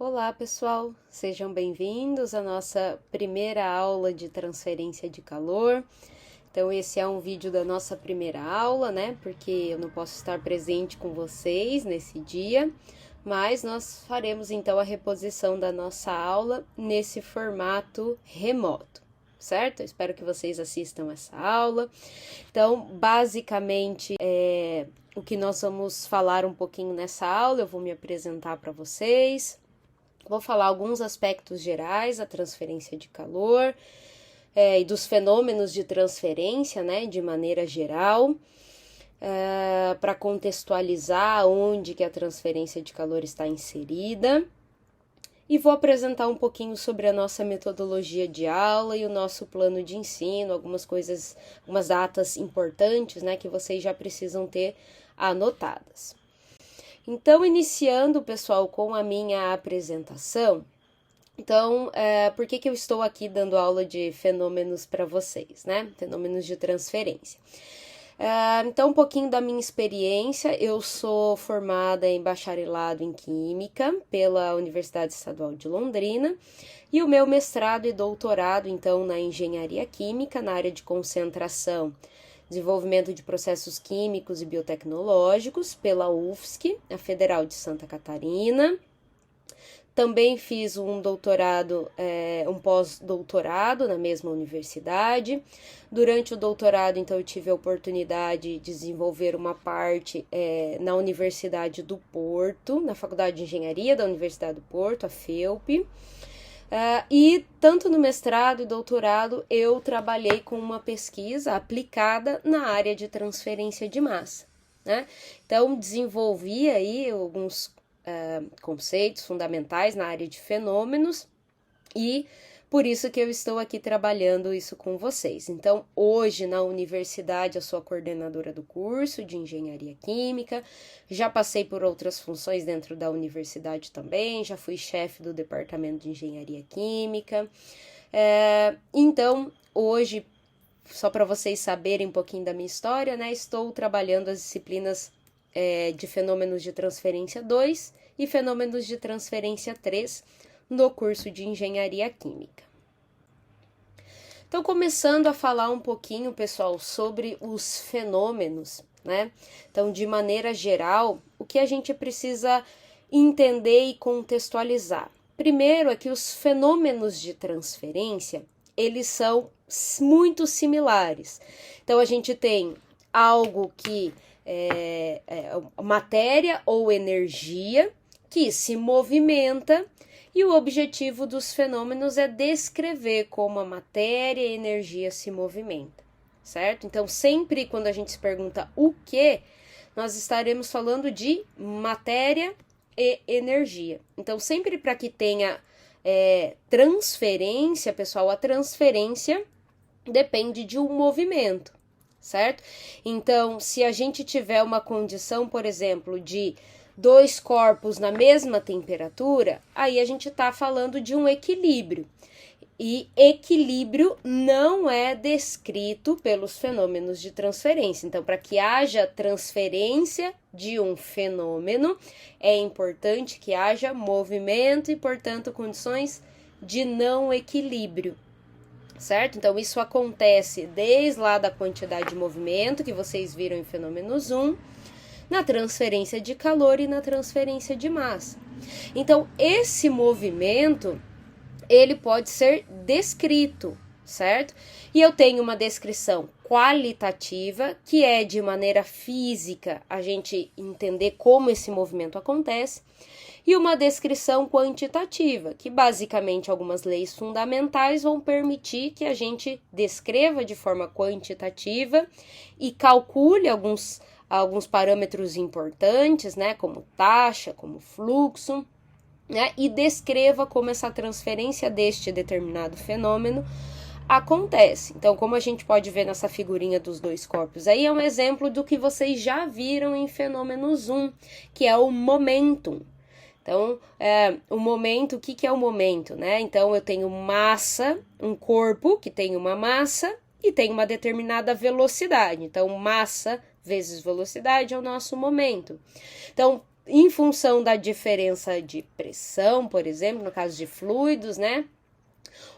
Olá, pessoal! Sejam bem-vindos à nossa primeira aula de transferência de calor. Então, esse é um vídeo da nossa primeira aula, né? Porque eu não posso estar presente com vocês nesse dia, mas nós faremos então a reposição da nossa aula nesse formato remoto, certo? Eu espero que vocês assistam essa aula. Então, basicamente, o que nós vamos falar um pouquinho nessa aula, eu vou me apresentar para vocês. Vou falar alguns aspectos gerais da transferência de calor e dos fenômenos de transferência, né, de maneira geral, para contextualizar onde que a transferência de calor está inserida. E vou apresentar um pouquinho sobre a nossa metodologia de aula e o nosso plano de ensino, algumas coisas, algumas datas importantes, né, que vocês já precisam ter anotadas. Então, iniciando, pessoal, com a minha apresentação, então, por que eu estou aqui dando aula de fenômenos para vocês, né? Fenômenos de transferência. Então, um pouquinho da minha experiência, eu sou formada em bacharelado em Química pela Universidade Estadual de Londrina e o meu mestrado e doutorado, então, na Engenharia Química, na área de concentração, desenvolvimento de processos químicos e biotecnológicos pela UFSC, a Federal de Santa Catarina. Também fiz um doutorado, um pós-doutorado na mesma universidade. Durante o doutorado, então, eu tive a oportunidade de desenvolver uma parte na Universidade do Porto, na Faculdade de Engenharia da Universidade do Porto, a FEUP. E tanto no mestrado e doutorado eu trabalhei com uma pesquisa aplicada na área de transferência de massa, né? Então desenvolvi aí alguns conceitos fundamentais na área de fenômenos e por isso que eu estou aqui trabalhando isso com vocês. Então, hoje na universidade eu sou a coordenadora do curso de Engenharia Química, já passei por outras funções dentro da universidade também, já fui chefe do Departamento de Engenharia Química. Então, hoje, só para vocês saberem um pouquinho da minha história, né, estou trabalhando as disciplinas de fenômenos de transferência 2 e fenômenos de transferência 3, no curso de Engenharia Química. Então, começando a falar um pouquinho, pessoal, sobre os fenômenos, né? Então, de maneira geral, o que a gente precisa entender e contextualizar? Primeiro é que os fenômenos de transferência, eles são muito similares. Então, a gente tem algo que é matéria ou energia que se movimenta. E o objetivo dos fenômenos é descrever como a matéria e a energia se movimentam, certo? Então, sempre quando a gente se pergunta o que, nós estaremos falando de matéria e energia. Então, sempre para que tenha transferência, pessoal, a transferência depende de um movimento, certo? Então, se a gente tiver uma condição, por exemplo, de dois corpos na mesma temperatura, aí a gente está falando de um equilíbrio. E equilíbrio não é descrito pelos fenômenos de transferência. Então, para que haja transferência de um fenômeno, é importante que haja movimento e, portanto, condições de não equilíbrio, certo? Então, isso acontece desde lá da quantidade de movimento que vocês viram em fenômenos 1, na transferência de calor e na transferência de massa. Então, esse movimento, ele pode ser descrito, certo? E eu tenho uma descrição qualitativa, que é de maneira física a gente entender como esse movimento acontece, e uma descrição quantitativa, que basicamente algumas leis fundamentais vão permitir que a gente descreva de forma quantitativa e calcule alguns parâmetros importantes, né, como taxa, como fluxo, né, e descreva como essa transferência deste determinado fenômeno acontece. Então, como a gente pode ver nessa figurinha dos dois corpos aí, é um exemplo do que vocês já viram em fenômenos 1, que é o momentum. Então, o momento, o que é o momento, né? Então, eu tenho massa, um corpo que tem uma massa e tem uma determinada velocidade. Então, massa vezes velocidade é o nosso momento. Então, em função da diferença de pressão, por exemplo, no caso de fluidos, né?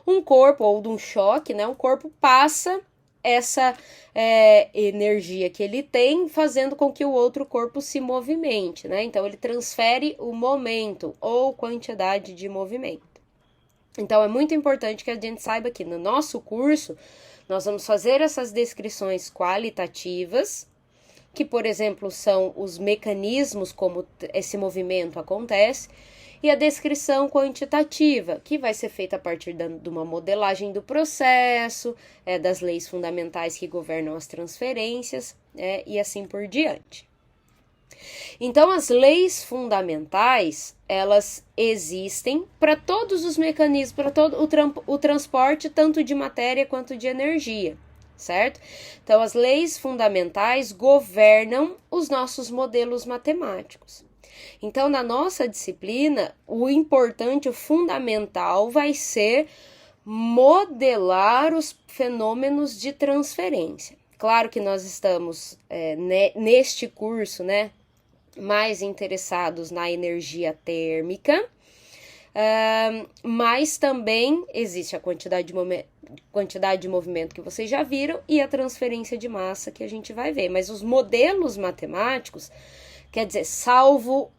Um corpo, ou de um choque, né? Um corpo passa essa energia que ele tem, fazendo com que o outro corpo se movimente, né? Então, ele transfere o momento ou quantidade de movimento. Então, é muito importante que a gente saiba que no nosso curso, nós vamos fazer essas descrições qualitativas, que, por exemplo, são os mecanismos como esse movimento acontece, e a descrição quantitativa, que vai ser feita a partir de uma modelagem do processo, das leis fundamentais que governam as transferências, e assim por diante. Então, as leis fundamentais, elas existem para todos os mecanismos, para todo o transporte, tanto de matéria quanto de energia, certo? Então, as leis fundamentais governam os nossos modelos matemáticos. Então, na nossa disciplina, o importante, o fundamental vai ser modelar os fenômenos de transferência. Claro que nós estamos, neste curso, né, mais interessados na energia térmica, mas também existe a quantidade de movimento que vocês já viram e a transferência de massa que a gente vai ver. Mas os modelos matemáticos, quer dizer, salvo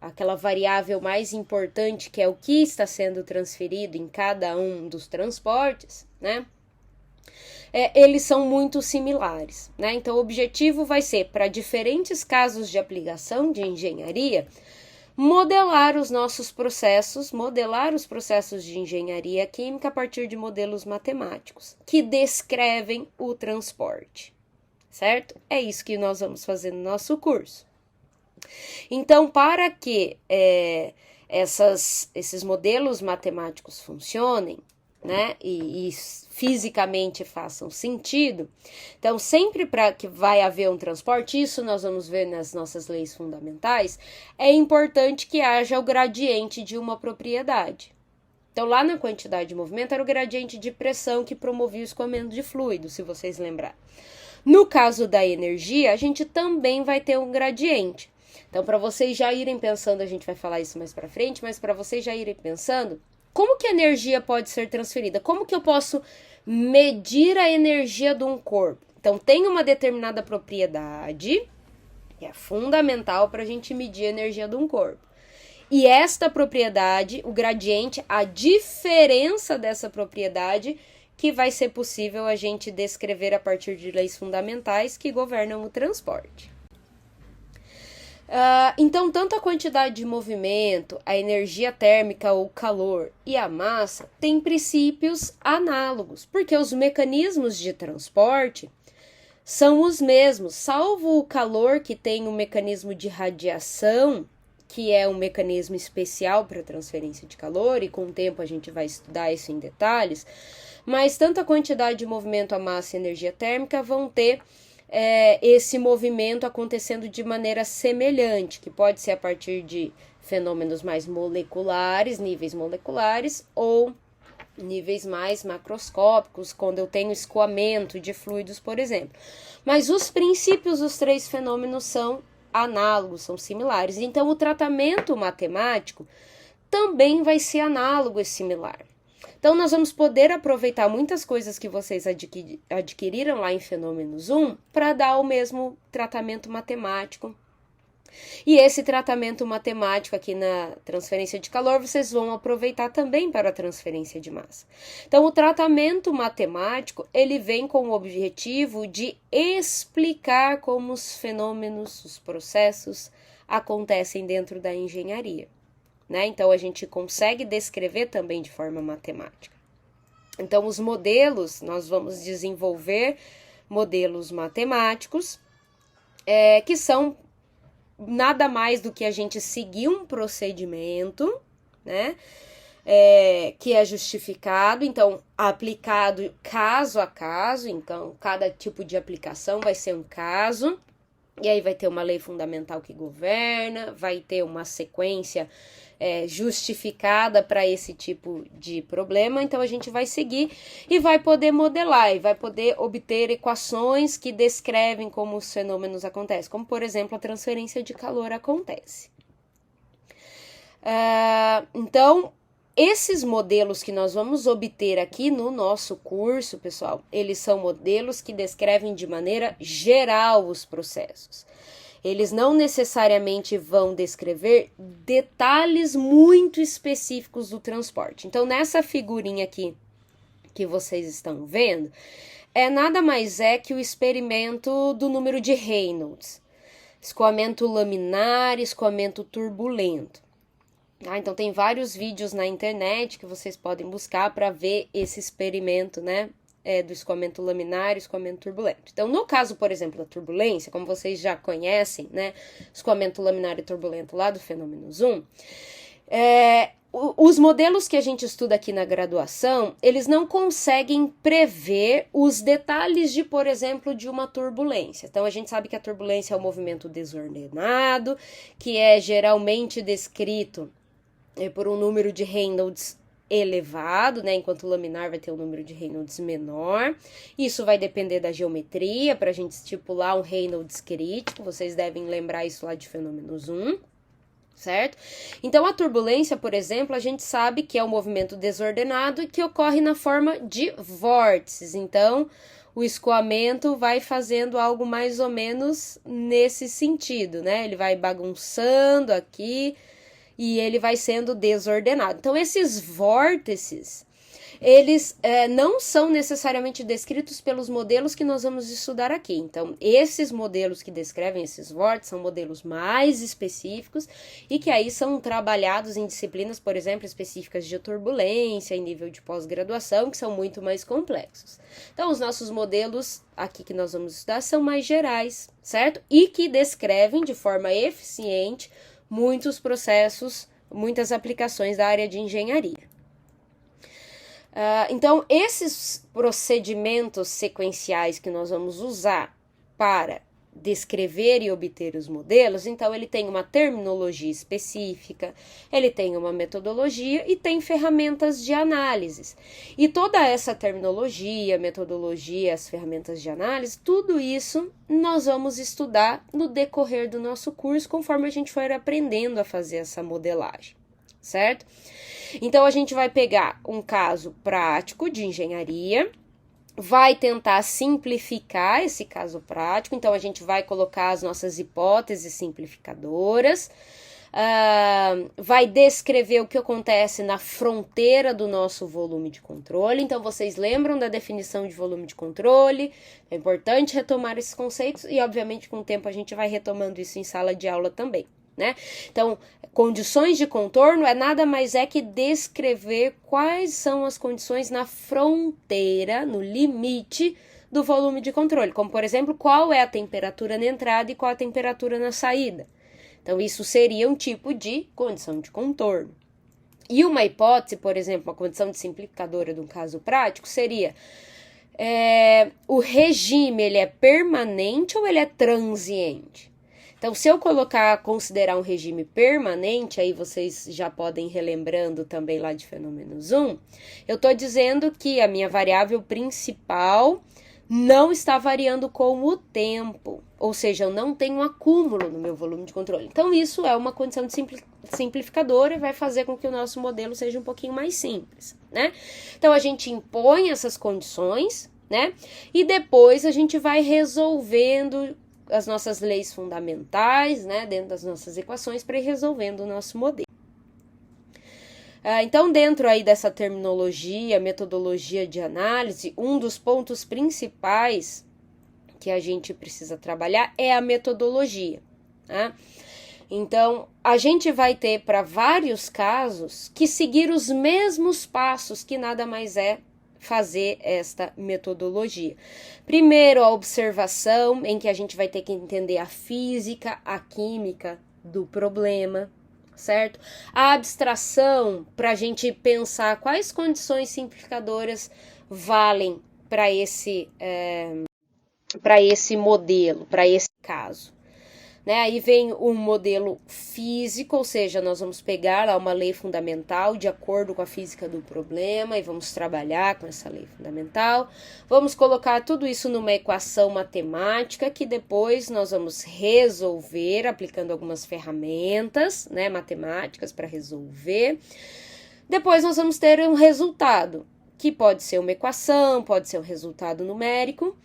aquela variável mais importante, que é o que está sendo transferido em cada um dos transportes, né? Eles são muito similares, né? Então, o objetivo vai ser, para diferentes casos de aplicação de engenharia, modelar os nossos processos, modelar os processos de engenharia química a partir de modelos matemáticos, que descrevem o transporte, certo? É isso que nós vamos fazer no nosso curso. Então, para que esses modelos matemáticos funcionem, né, e fisicamente façam sentido, então sempre para que vai haver um transporte, isso nós vamos ver nas nossas leis fundamentais, é importante que haja o gradiente de uma propriedade. Então lá na quantidade de movimento era o gradiente de pressão que promovia o escoamento de fluido, se vocês lembrarem. No caso da energia, a gente também vai ter um gradiente. Então, para vocês já irem pensando, a gente vai falar isso mais para frente, mas para vocês já irem pensando, como que a energia pode ser transferida? Como que eu posso medir a energia de um corpo? Então, tem uma determinada propriedade, que é fundamental para a gente medir a energia de um corpo. E esta propriedade, o gradiente, a diferença dessa propriedade, que vai ser possível a gente descrever a partir de leis fundamentais que governam o transporte. Então, tanto a quantidade de movimento, a energia térmica ou calor e a massa têm princípios análogos, porque os mecanismos de transporte são os mesmos, salvo o calor, que tem um mecanismo de radiação, que é um mecanismo especial para transferência de calor, e com o tempo a gente vai estudar isso em detalhes, mas tanto a quantidade de movimento, a massa e a energia térmica vão ter esse movimento acontecendo de maneira semelhante, que pode ser a partir de fenômenos mais moleculares, níveis moleculares, ou níveis mais macroscópicos, quando eu tenho escoamento de fluidos, por exemplo. Mas os princípios dos três fenômenos são análogos, são similares. Então, o tratamento matemático também vai ser análogo e similar. Então, nós vamos poder aproveitar muitas coisas que vocês adquiriram lá em Fenômenos 1 para dar o mesmo tratamento matemático. E esse tratamento matemático aqui na transferência de calor, vocês vão aproveitar também para a transferência de massa. Então, o tratamento matemático, ele vem com o objetivo de explicar como os fenômenos, os processos acontecem dentro da engenharia. Né? Então, a gente consegue descrever também de forma matemática. Então, os modelos, nós vamos desenvolver modelos matemáticos, que são nada mais do que a gente seguir um procedimento, né? Que é justificado, então, aplicado caso a caso, então, cada tipo de aplicação vai ser um caso. E aí vai ter uma lei fundamental que governa, vai ter uma sequência justificada para esse tipo de problema, então a gente vai seguir e vai poder modelar, e vai poder obter equações que descrevem como os fenômenos acontecem, como por exemplo a transferência de calor acontece. Então, esses modelos que nós vamos obter aqui no nosso curso, pessoal, eles são modelos que descrevem de maneira geral os processos. Eles não necessariamente vão descrever detalhes muito específicos do transporte. Então, nessa figurinha aqui que vocês estão vendo, nada mais é que o experimento do número de Reynolds. Escoamento laminar, escoamento turbulento. Então, tem vários vídeos na internet que vocês podem buscar para ver esse experimento, né? Do escoamento laminar e escoamento turbulento. Então, no caso, por exemplo, da turbulência, como vocês já conhecem, né? Escoamento laminar e turbulento lá do fenômeno Zoom, os modelos que a gente estuda aqui na graduação, eles não conseguem prever os detalhes de, por exemplo, de uma turbulência. Então, a gente sabe que a turbulência é um movimento desordenado, que é geralmente descrito por um número de Reynolds elevado, né, enquanto o laminar vai ter um número de Reynolds menor. Isso vai depender da geometria, para a gente estipular um Reynolds crítico, vocês devem lembrar isso lá de fenômeno Zoom, certo? Então, a turbulência, por exemplo, a gente sabe que é um movimento desordenado e que ocorre na forma de vórtices. Então, o escoamento vai fazendo algo mais ou menos nesse sentido, né? Ele vai bagunçando aqui, e ele vai sendo desordenado. Então, esses vórtices, eles não são necessariamente descritos pelos modelos que nós vamos estudar aqui. Então, esses modelos que descrevem esses vórtices são modelos mais específicos e que aí são trabalhados em disciplinas, por exemplo, específicas de turbulência, em nível de pós-graduação, que são muito mais complexos. Então, os nossos modelos aqui que nós vamos estudar são mais gerais, certo? E que descrevem de forma eficiente muitos processos, muitas aplicações da área de engenharia. Então, esses procedimentos sequenciais que nós vamos usar para descrever e obter os modelos, então ele tem uma terminologia específica, ele tem uma metodologia e tem ferramentas de análise. E toda essa terminologia, metodologia, as ferramentas de análise, tudo isso nós vamos estudar no decorrer do nosso curso, conforme a gente for aprendendo a fazer essa modelagem, certo? Então, a gente vai pegar um caso prático de engenharia, vai tentar simplificar esse caso prático, então a gente vai colocar as nossas hipóteses simplificadoras, vai descrever o que acontece na fronteira do nosso volume de controle. Então, vocês lembram da definição de volume de controle? É importante retomar esses conceitos e, obviamente, com o tempo a gente vai retomando isso em sala de aula também, né? Então, condições de contorno nada mais que descrever quais são as condições na fronteira, no limite do volume de controle, como, por exemplo, qual é a temperatura na entrada e qual a temperatura na saída. Então, isso seria um tipo de condição de contorno. E uma hipótese, por exemplo, uma condição de simplificadora de um caso prático seria o regime, ele é permanente ou ele é transiente? Então, se eu considerar um regime permanente, aí vocês já podem ir relembrando também lá de fenômeno Zoom, eu estou dizendo que a minha variável principal não está variando com o tempo, ou seja, eu não tenho um acúmulo no meu volume de controle. Então, isso é uma condição de simplificadora e vai fazer com que o nosso modelo seja um pouquinho mais simples, né? Então, a gente impõe essas condições, né? E depois a gente vai resolvendo as nossas leis fundamentais, né, dentro das nossas equações, para ir resolvendo o nosso modelo. Então, dentro aí dessa terminologia, metodologia de análise, um dos pontos principais que a gente precisa trabalhar é a metodologia, tá? Então, a gente vai ter, para vários casos, que seguir os mesmos passos, que nada mais é fazer esta metodologia. Primeiro, a observação, em que a gente vai ter que entender a física, a química do problema, certo? A abstração, para a gente pensar quais condições simplificadoras valem para esse modelo, para esse caso. né? Aí vem o modelo físico, ou seja, nós vamos pegar lá uma lei fundamental de acordo com a física do problema e vamos trabalhar com essa lei fundamental. Vamos colocar tudo isso numa equação matemática que depois nós vamos resolver aplicando algumas ferramentas, né, matemáticas para resolver. Depois nós vamos ter um resultado, que pode ser uma equação, pode ser um resultado numérico.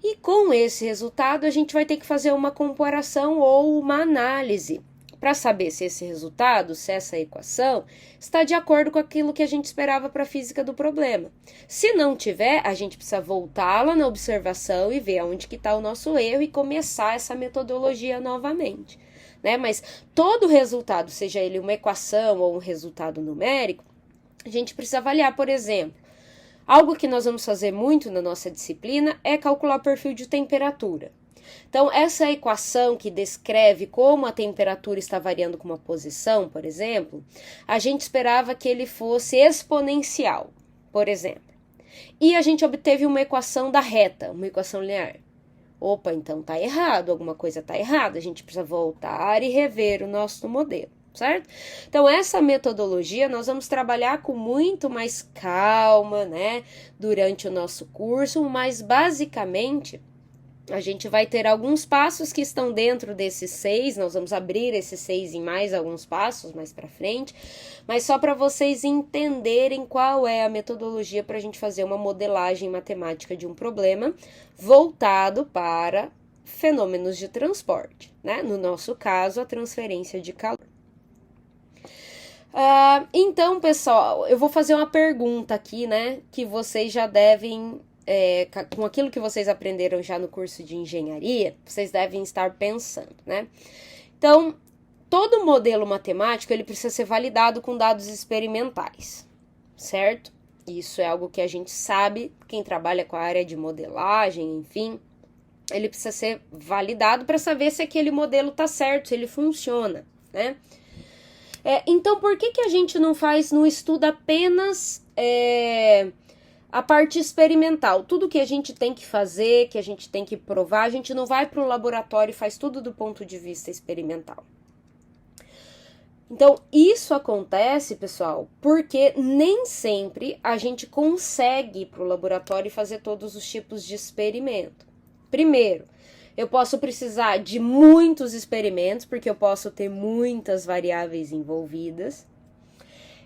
E com esse resultado, a gente vai ter que fazer uma comparação ou uma análise para saber se esse resultado, se essa equação, está de acordo com aquilo que a gente esperava para a física do problema. Se não tiver, a gente precisa voltar lá na observação e ver onde que está o nosso erro e começar essa metodologia novamente, né? Mas todo resultado, seja ele uma equação ou um resultado numérico, a gente precisa avaliar, por exemplo, algo que nós vamos fazer muito na nossa disciplina é calcular o perfil de temperatura. Então, essa equação que descreve como a temperatura está variando com uma posição, por exemplo, a gente esperava que ele fosse exponencial, por exemplo. E a gente obteve uma equação da reta, uma equação linear. Opa, então tá errado, alguma coisa tá errada, a gente precisa voltar e rever o nosso modelo. Certo? Então, essa metodologia nós vamos trabalhar com muito mais calma, né, durante o nosso curso, mas basicamente a gente vai ter alguns passos que estão dentro desses 6, nós vamos abrir esses 6 em mais alguns passos mais para frente, mas só para vocês entenderem qual é a metodologia para a gente fazer uma modelagem matemática de um problema voltado para fenômenos de transporte, né? No nosso caso, a transferência de calor. Então, pessoal, eu vou fazer uma pergunta aqui, né, que vocês já devem, com aquilo que vocês aprenderam já no curso de engenharia, vocês devem estar pensando, né? Então, todo modelo matemático, ele precisa ser validado com dados experimentais, certo? Isso é algo que a gente sabe, quem trabalha com a área de modelagem, enfim, ele precisa ser validado para saber se aquele modelo está certo, se ele funciona, né? Então, por que a gente não estuda apenas a parte experimental? Tudo que a gente tem que fazer, que a gente tem que provar, a gente não vai para o laboratório e faz tudo do ponto de vista experimental. Então, isso acontece, pessoal, porque nem sempre a gente consegue ir para o laboratório e fazer todos os tipos de experimento. Primeiro, eu posso precisar de muitos experimentos, porque eu posso ter muitas variáveis envolvidas.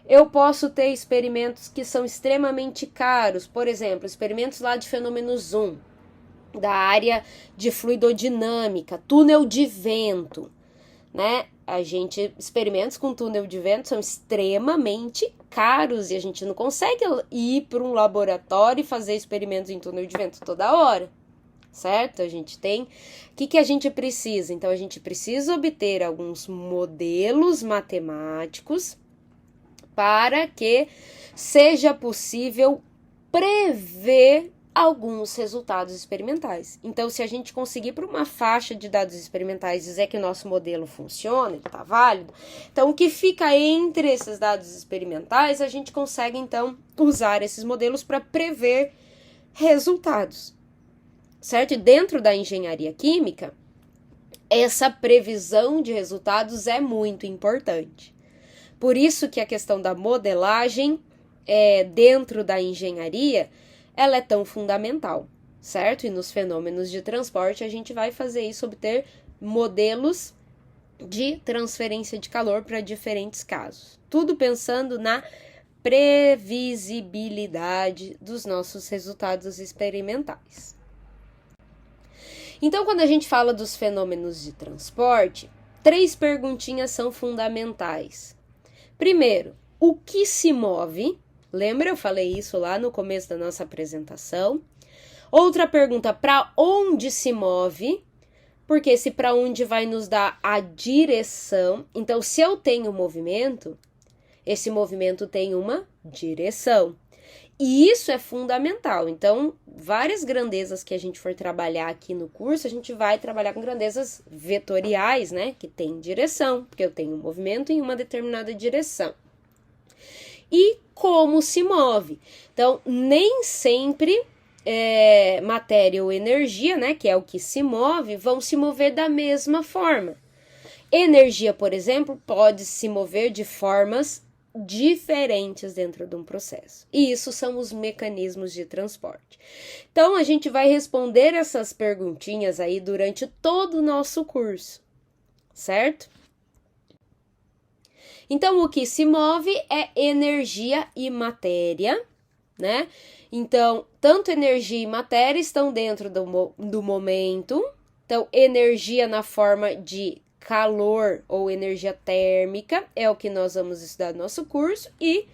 Eu posso ter experimentos que são extremamente caros, por exemplo, experimentos lá de fenômenos 1, da área de fluidodinâmica, túnel de vento, né? Experimentos com túnel de vento são extremamente caros e a gente não consegue ir para um laboratório e fazer experimentos em túnel de vento toda hora. Certo? A gente tem... O que a gente precisa? Então, a gente precisa obter alguns modelos matemáticos para que seja possível prever alguns resultados experimentais. Então, se a gente conseguir por uma faixa de dados experimentais dizer que o nosso modelo funciona, ele está válido, então o que fica entre esses dados experimentais, a gente consegue, então, usar esses modelos para prever resultados. Certo? E dentro da engenharia química, essa previsão de resultados é muito importante. Por isso que a questão da modelagem dentro da engenharia, ela é tão fundamental, certo? E nos fenômenos de transporte, a gente vai fazer isso, obter modelos de transferência de calor para diferentes casos. Tudo pensando na previsibilidade dos nossos resultados experimentais. Então, quando a gente fala dos fenômenos de transporte, 3 perguntinhas são fundamentais. Primeiro, o que se move? Lembra? Eu falei isso lá no começo da nossa apresentação. Outra pergunta, para onde se move? Porque esse para onde vai nos dar a direção. Então, se eu tenho movimento, esse movimento tem uma direção. E isso é fundamental. Então, várias grandezas que a gente for trabalhar aqui no curso, a gente vai trabalhar com grandezas vetoriais, né? Que tem direção, porque eu tenho um movimento em uma determinada direção. E como se move. Então, nem sempre matéria ou energia, né, que é o que se move, vão se mover da mesma forma. Energia, por exemplo, pode se mover de formas diferentes dentro de um processo. E isso são os mecanismos de transporte. Então, a gente vai responder essas perguntinhas aí durante todo o nosso curso, certo? Então, o que se move é energia e matéria, né? Então, tanto energia e matéria estão dentro do momento. Então, energia na forma de calor ou energia térmica é o que nós vamos estudar no nosso curso. E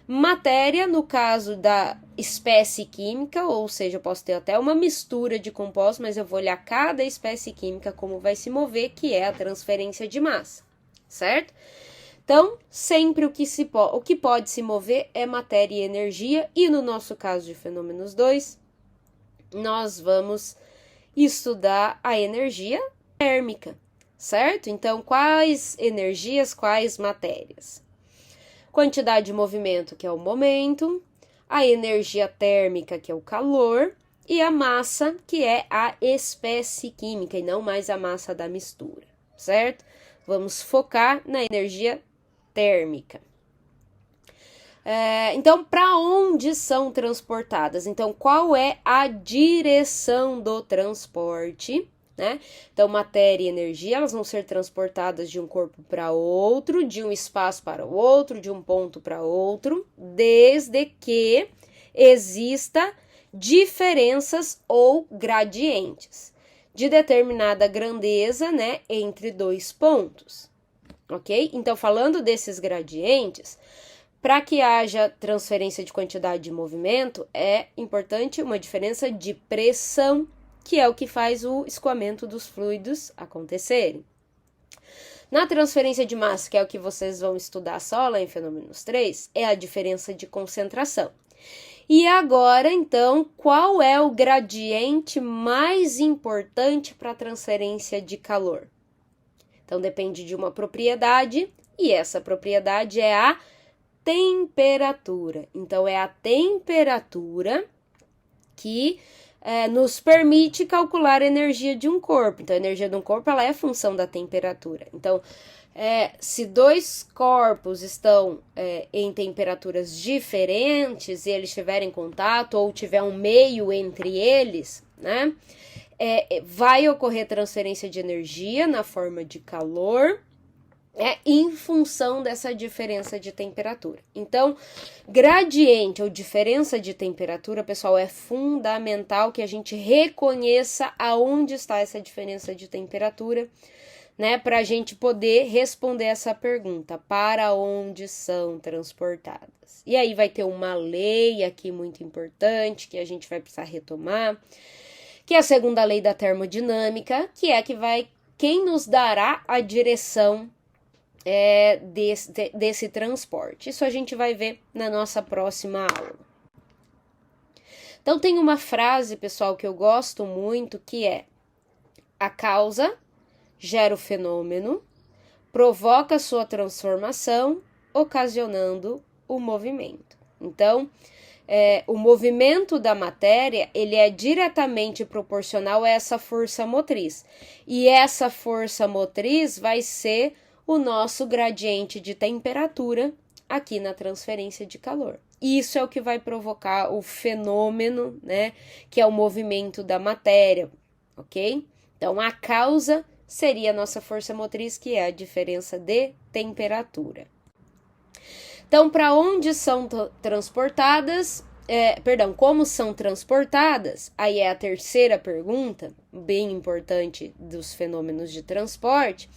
matéria, no caso da espécie química, ou seja, eu posso ter até uma mistura de compostos, mas eu vou olhar cada espécie química como vai se mover, que é a transferência de massa, certo? Então, sempre o que pode se mover é matéria e energia, e no nosso caso de fenômenos 2, nós vamos estudar a energia térmica, certo? Então, quais energias, quais matérias? Quantidade de movimento, que é o momento, a energia térmica, que é o calor, e a massa, que é a espécie química, e não mais a massa da mistura, certo? Vamos focar na energia térmica. Então, para onde são transportadas? Então, qual é a direção do transporte, né? Então, matéria e energia, elas vão ser transportadas de um corpo para outro, de um espaço para o outro, de um ponto para outro, desde que exista diferenças ou gradientes de determinada grandeza, né, entre dois pontos. Ok? Então, falando desses gradientes, para que haja transferência de quantidade de movimento, é importante uma diferença de pressão, que é o que faz o escoamento dos fluidos acontecerem. Na transferência de massa, que é o que vocês vão estudar só lá em Fenômenos 3, é a diferença de concentração. E agora, então, qual é o gradiente mais importante para a transferência de calor? Então, depende de uma propriedade, e essa propriedade é a temperatura. Então, é a temperatura que nos permite calcular a energia de um corpo. Então, a energia de um corpo ela é função da temperatura. Então, se dois corpos estão em temperaturas diferentes e eles tiverem contato ou tiver um meio entre eles, né? Vai ocorrer transferência de energia na forma de calor, em função dessa diferença de temperatura. Então, gradiente ou diferença de temperatura, pessoal, é fundamental que a gente reconheça aonde está essa diferença de temperatura, né, para a gente poder responder essa pergunta, para onde são transportadas. E aí vai ter uma lei aqui muito importante que a gente vai precisar retomar, que é a segunda lei da termodinâmica, que é quem nos dará a direção desse transporte. Isso a gente vai ver na nossa próxima aula. Então, tem uma frase, pessoal, que eu gosto muito, que é: a causa gera o fenômeno, provoca sua transformação, ocasionando o movimento. Então, o movimento da matéria, ele é diretamente proporcional a essa força motriz. E essa força motriz vai ser o nosso gradiente de temperatura aqui na transferência de calor. Isso é o que vai provocar o fenômeno, né, que é o movimento da matéria, ok? Então, a causa seria a nossa força motriz, que é a diferença de temperatura. Então, para onde são transportadas, como são transportadas, aí é a terceira pergunta, bem importante dos fenômenos de transporte,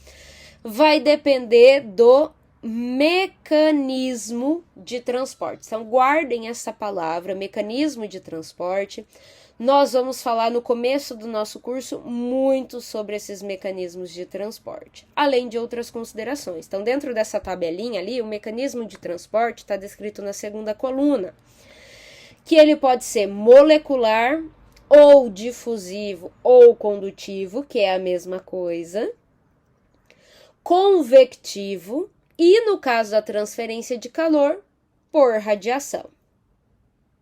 vai depender do mecanismo de transporte. Então, guardem essa palavra, mecanismo de transporte. Nós vamos falar no começo do nosso curso muito sobre esses mecanismos de transporte, além de outras considerações. Então, dentro dessa tabelinha ali, o mecanismo de transporte está descrito na segunda coluna, que ele pode ser molecular, ou difusivo, ou condutivo, que é a mesma coisa, convectivo e, no caso da transferência de calor, por radiação.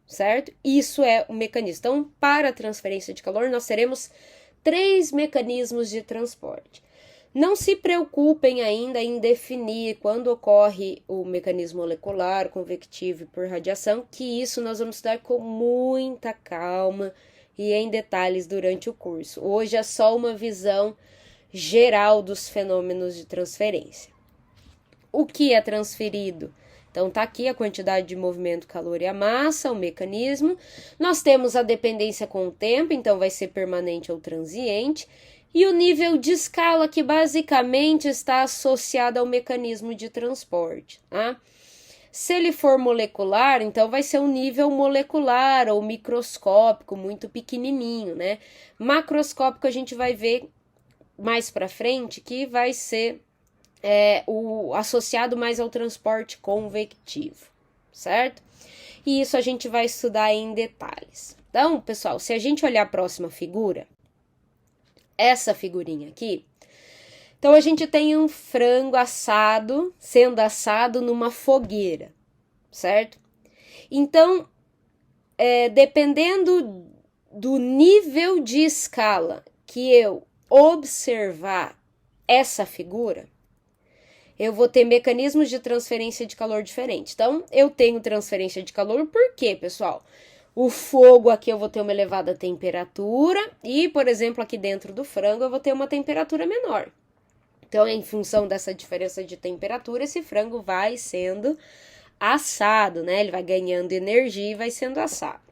certo? Isso é o mecanismo. Então, para a transferência de calor, nós teremos 3 mecanismos de transporte. Não se preocupem ainda em definir quando ocorre o mecanismo molecular, convectivo e por radiação, que isso nós vamos estudar com muita calma e em detalhes durante o curso. Hoje é só uma visão geral dos fenômenos de transferência. O que é transferido? Então, tá aqui a quantidade de movimento, calor e a massa, o mecanismo. Nós temos a dependência com o tempo, então vai ser permanente ou transiente. E o nível de escala, que basicamente está associado ao mecanismo de transporte, tá? Se ele for molecular, então vai ser um nível molecular ou microscópico, muito pequenininho, né? Macroscópico a gente vai ver mais para frente, que vai ser o associado mais ao transporte convectivo, certo? E isso a gente vai estudar em detalhes. Então, pessoal, se a gente olhar a próxima figura, essa figurinha aqui, então a gente tem um frango assado, sendo assado numa fogueira, certo? Então, dependendo do nível de escala que eu observar essa figura, eu vou ter mecanismos de transferência de calor diferentes. Então, eu tenho transferência de calor por quê, pessoal? O fogo aqui eu vou ter uma elevada temperatura e, por exemplo, aqui dentro do frango eu vou ter uma temperatura menor. Então, em função dessa diferença de temperatura, esse frango vai sendo assado, né? Ele vai ganhando energia e vai sendo assado.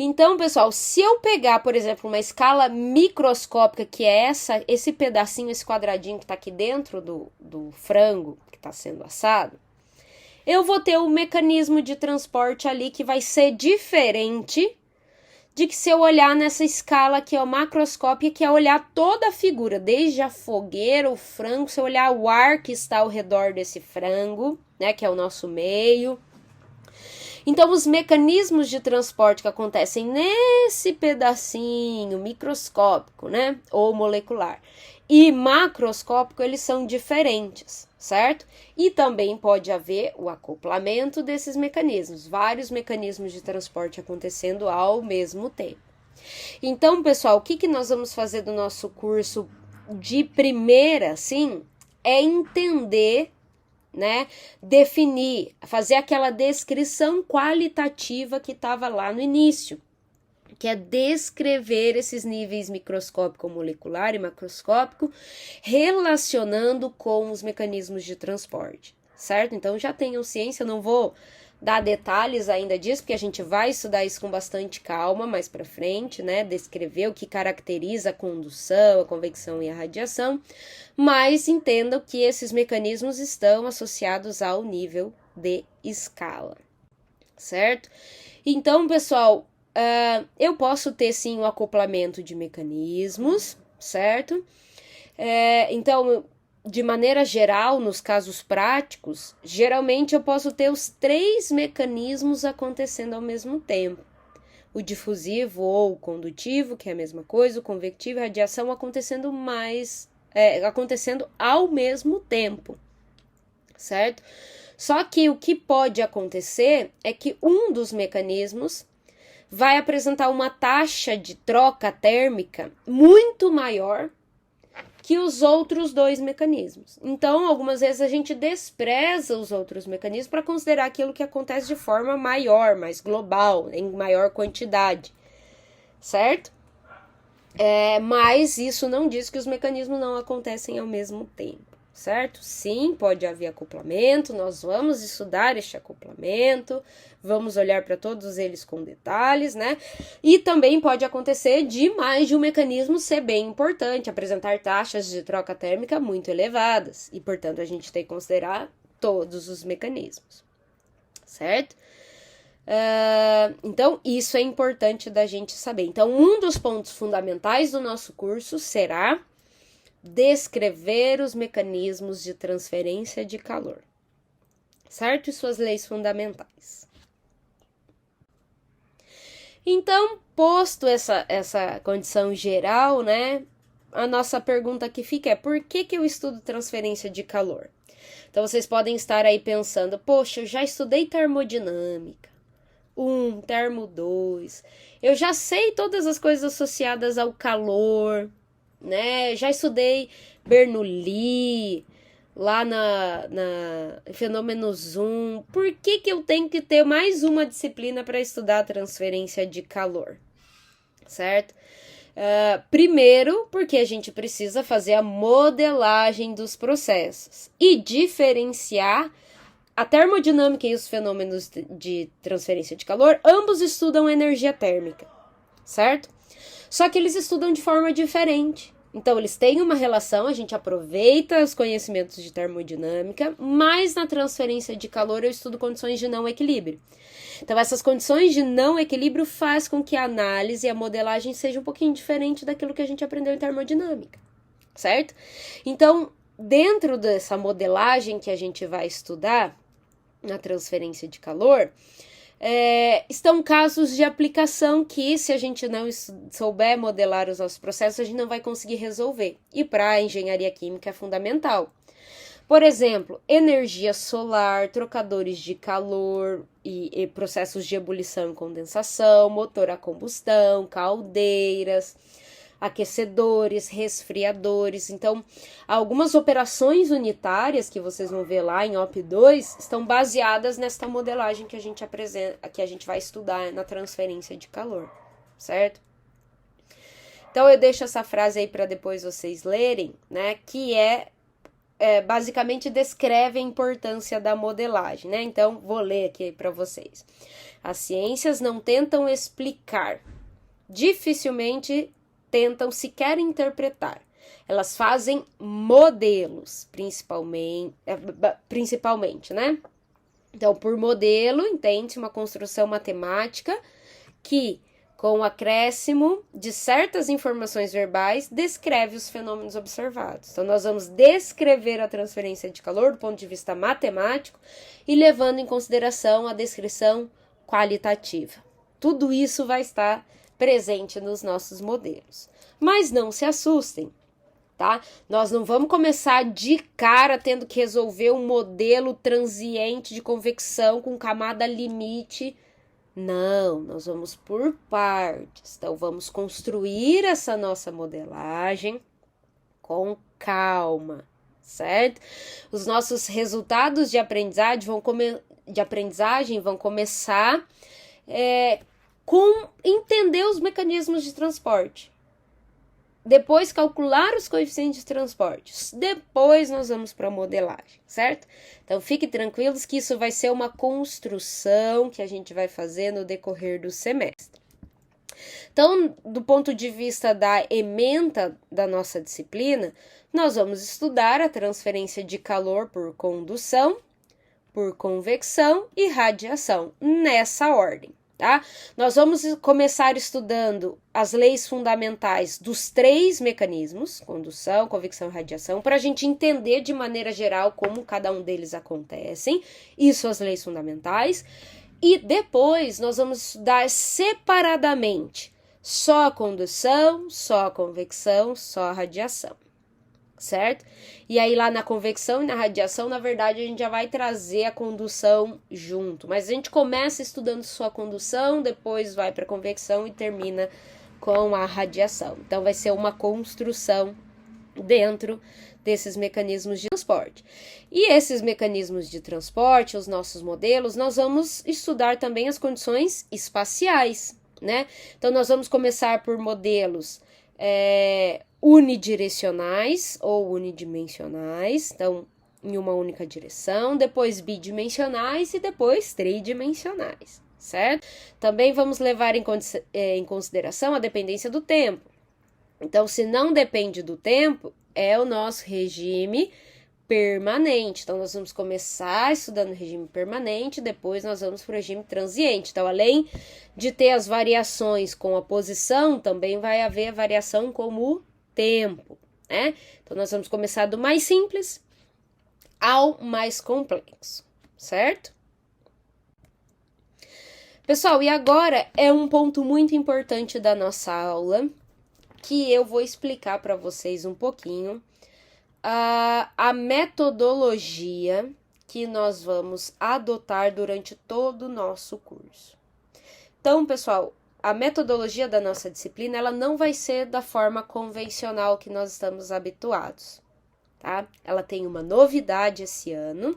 Então, pessoal, se eu pegar, por exemplo, uma escala microscópica, que é esse pedacinho, esse quadradinho que está aqui dentro do frango que está sendo assado, eu vou ter um mecanismo de transporte ali que vai ser diferente de que se eu olhar nessa escala que é o macroscópica, que é olhar toda a figura, desde a fogueira, o frango, se eu olhar o ar que está ao redor desse frango, né, que é o nosso meio. Então, os mecanismos de transporte que acontecem nesse pedacinho microscópico, né, ou molecular, e macroscópico, eles são diferentes, certo? E também pode haver o acoplamento desses mecanismos, vários mecanismos de transporte acontecendo ao mesmo tempo. Então, pessoal, o que nós vamos fazer do nosso curso de primeira, sim, é entender, né, definir, fazer aquela descrição qualitativa que estava lá no início, que é descrever esses níveis microscópico, molecular e macroscópico, relacionando com os mecanismos de transporte, certo? Então já tenham ciência, eu não vou dar detalhes ainda disso, porque a gente vai estudar isso com bastante calma mais para frente, né? Descrever o que caracteriza a condução, a convecção e a radiação, mas entendam que esses mecanismos estão associados ao nível de escala, certo? Então, pessoal, eu posso ter sim o acoplamento de mecanismos, certo? Então, de maneira geral, nos casos práticos, geralmente eu posso ter os 3 mecanismos acontecendo ao mesmo tempo. O difusivo ou o condutivo, que é a mesma coisa, o convectivo e a radiação acontecendo ao mesmo tempo, certo? Só que o que pode acontecer é que um dos mecanismos vai apresentar uma taxa de troca térmica muito maior que os outros 2 mecanismos. Então, algumas vezes a gente despreza os outros mecanismos para considerar aquilo que acontece de forma maior, mais global, em maior quantidade, certo? Mas isso não diz que os mecanismos não acontecem ao mesmo tempo, certo? Sim, pode haver acoplamento, nós vamos estudar este acoplamento, vamos olhar para todos eles com detalhes, né? E também pode acontecer de mais de um mecanismo ser bem importante, apresentar taxas de troca térmica muito elevadas, e portanto a gente tem que considerar todos os mecanismos, certo? Então, isso é importante da gente saber. Então, um dos pontos fundamentais do nosso curso será descrever os mecanismos de transferência de calor, certo? E suas leis fundamentais. Então, posto essa condição geral, né? A nossa pergunta que fica é: por que eu estudo transferência de calor? Então, vocês podem estar aí pensando: poxa, eu já estudei termodinâmica, 1, termo 2. Eu já sei todas as coisas associadas ao calor, né? Já estudei Bernoulli, lá na Fenômenos 1. Por que eu tenho que ter mais uma disciplina para estudar a transferência de calor? Certo? Primeiro, porque a gente precisa fazer a modelagem dos processos e diferenciar a termodinâmica e os fenômenos de transferência de calor. Ambos estudam energia térmica, certo? Só que eles estudam de forma diferente. Então, eles têm uma relação, a gente aproveita os conhecimentos de termodinâmica, mas na transferência de calor eu estudo condições de não equilíbrio. Então, essas condições de não equilíbrio faz com que a análise e a modelagem seja um pouquinho diferente daquilo que a gente aprendeu em termodinâmica, certo? Então, dentro dessa modelagem que a gente vai estudar na transferência de calor, estão casos de aplicação que, se a gente não souber modelar os nossos processos, a gente não vai conseguir resolver. E para a engenharia química é fundamental. Por exemplo, energia solar, trocadores de calor e processos de ebulição e condensação, motor a combustão, caldeiras, aquecedores, resfriadores. Então, algumas operações unitárias que vocês vão ver lá em OP2 estão baseadas nesta modelagem que a gente apresenta, que a gente vai estudar na transferência de calor, certo? Então, eu deixo essa frase aí para depois vocês lerem, né, que basicamente descreve a importância da modelagem, né? Então, vou ler aqui para vocês. As ciências não tentam explicar, dificilmente tentam sequer interpretar. Elas fazem modelos, principalmente, né? Então, por modelo, entende-se uma construção matemática que, com o acréscimo de certas informações verbais, descreve os fenômenos observados. Então, nós vamos descrever a transferência de calor do ponto de vista matemático e levando em consideração a descrição qualitativa. Tudo isso vai estar presente nos nossos modelos. Mas não se assustem, tá? Nós não vamos começar de cara tendo que resolver um modelo transiente de convecção com camada limite. Não, nós vamos por partes. Então, vamos construir essa nossa modelagem com calma, certo? Os nossos resultados de aprendizagem vão começar com entender os mecanismos de transporte. Depois, calcular os coeficientes de transporte. Depois, nós vamos para a modelagem, certo? Então, fiquem tranquilos que isso vai ser uma construção que a gente vai fazer no decorrer do semestre. Então, do ponto de vista da ementa da nossa disciplina, nós vamos estudar a transferência de calor por condução, por convecção e radiação, nessa ordem. Tá? Nós vamos começar estudando as leis fundamentais dos 3 mecanismos, condução, convecção e radiação, para a gente entender de maneira geral como cada um deles acontecem, e suas leis fundamentais, e depois nós vamos estudar separadamente só a condução, só a convecção, só a radiação, certo? E aí lá na convecção e na radiação, na verdade, a gente já vai trazer a condução junto. Mas a gente começa estudando só a condução, depois vai para a convecção e termina com a radiação. Então, vai ser uma construção dentro desses mecanismos de transporte. E esses mecanismos de transporte, os nossos modelos, nós vamos estudar também as condições espaciais, né? Então, nós vamos começar por modelos unidirecionais ou unidimensionais, então em uma única direção, depois bidimensionais e depois tridimensionais, certo? Também vamos levar em consideração a dependência do tempo. Então, se não depende do tempo, é o nosso regime permanente. Então, nós vamos começar estudando o regime permanente, depois nós vamos para o regime transiente. Então, além de ter as variações com a posição, também vai haver a variação com o tempo, né? Então, nós vamos começar do mais simples ao mais complexo, certo? Pessoal, e agora é um ponto muito importante da nossa aula, que eu vou explicar para vocês um pouquinho a metodologia que nós vamos adotar durante todo o nosso curso. Então, pessoal, a metodologia da nossa disciplina, ela não vai ser da forma convencional que nós estamos habituados, tá? Ela tem uma novidade esse ano,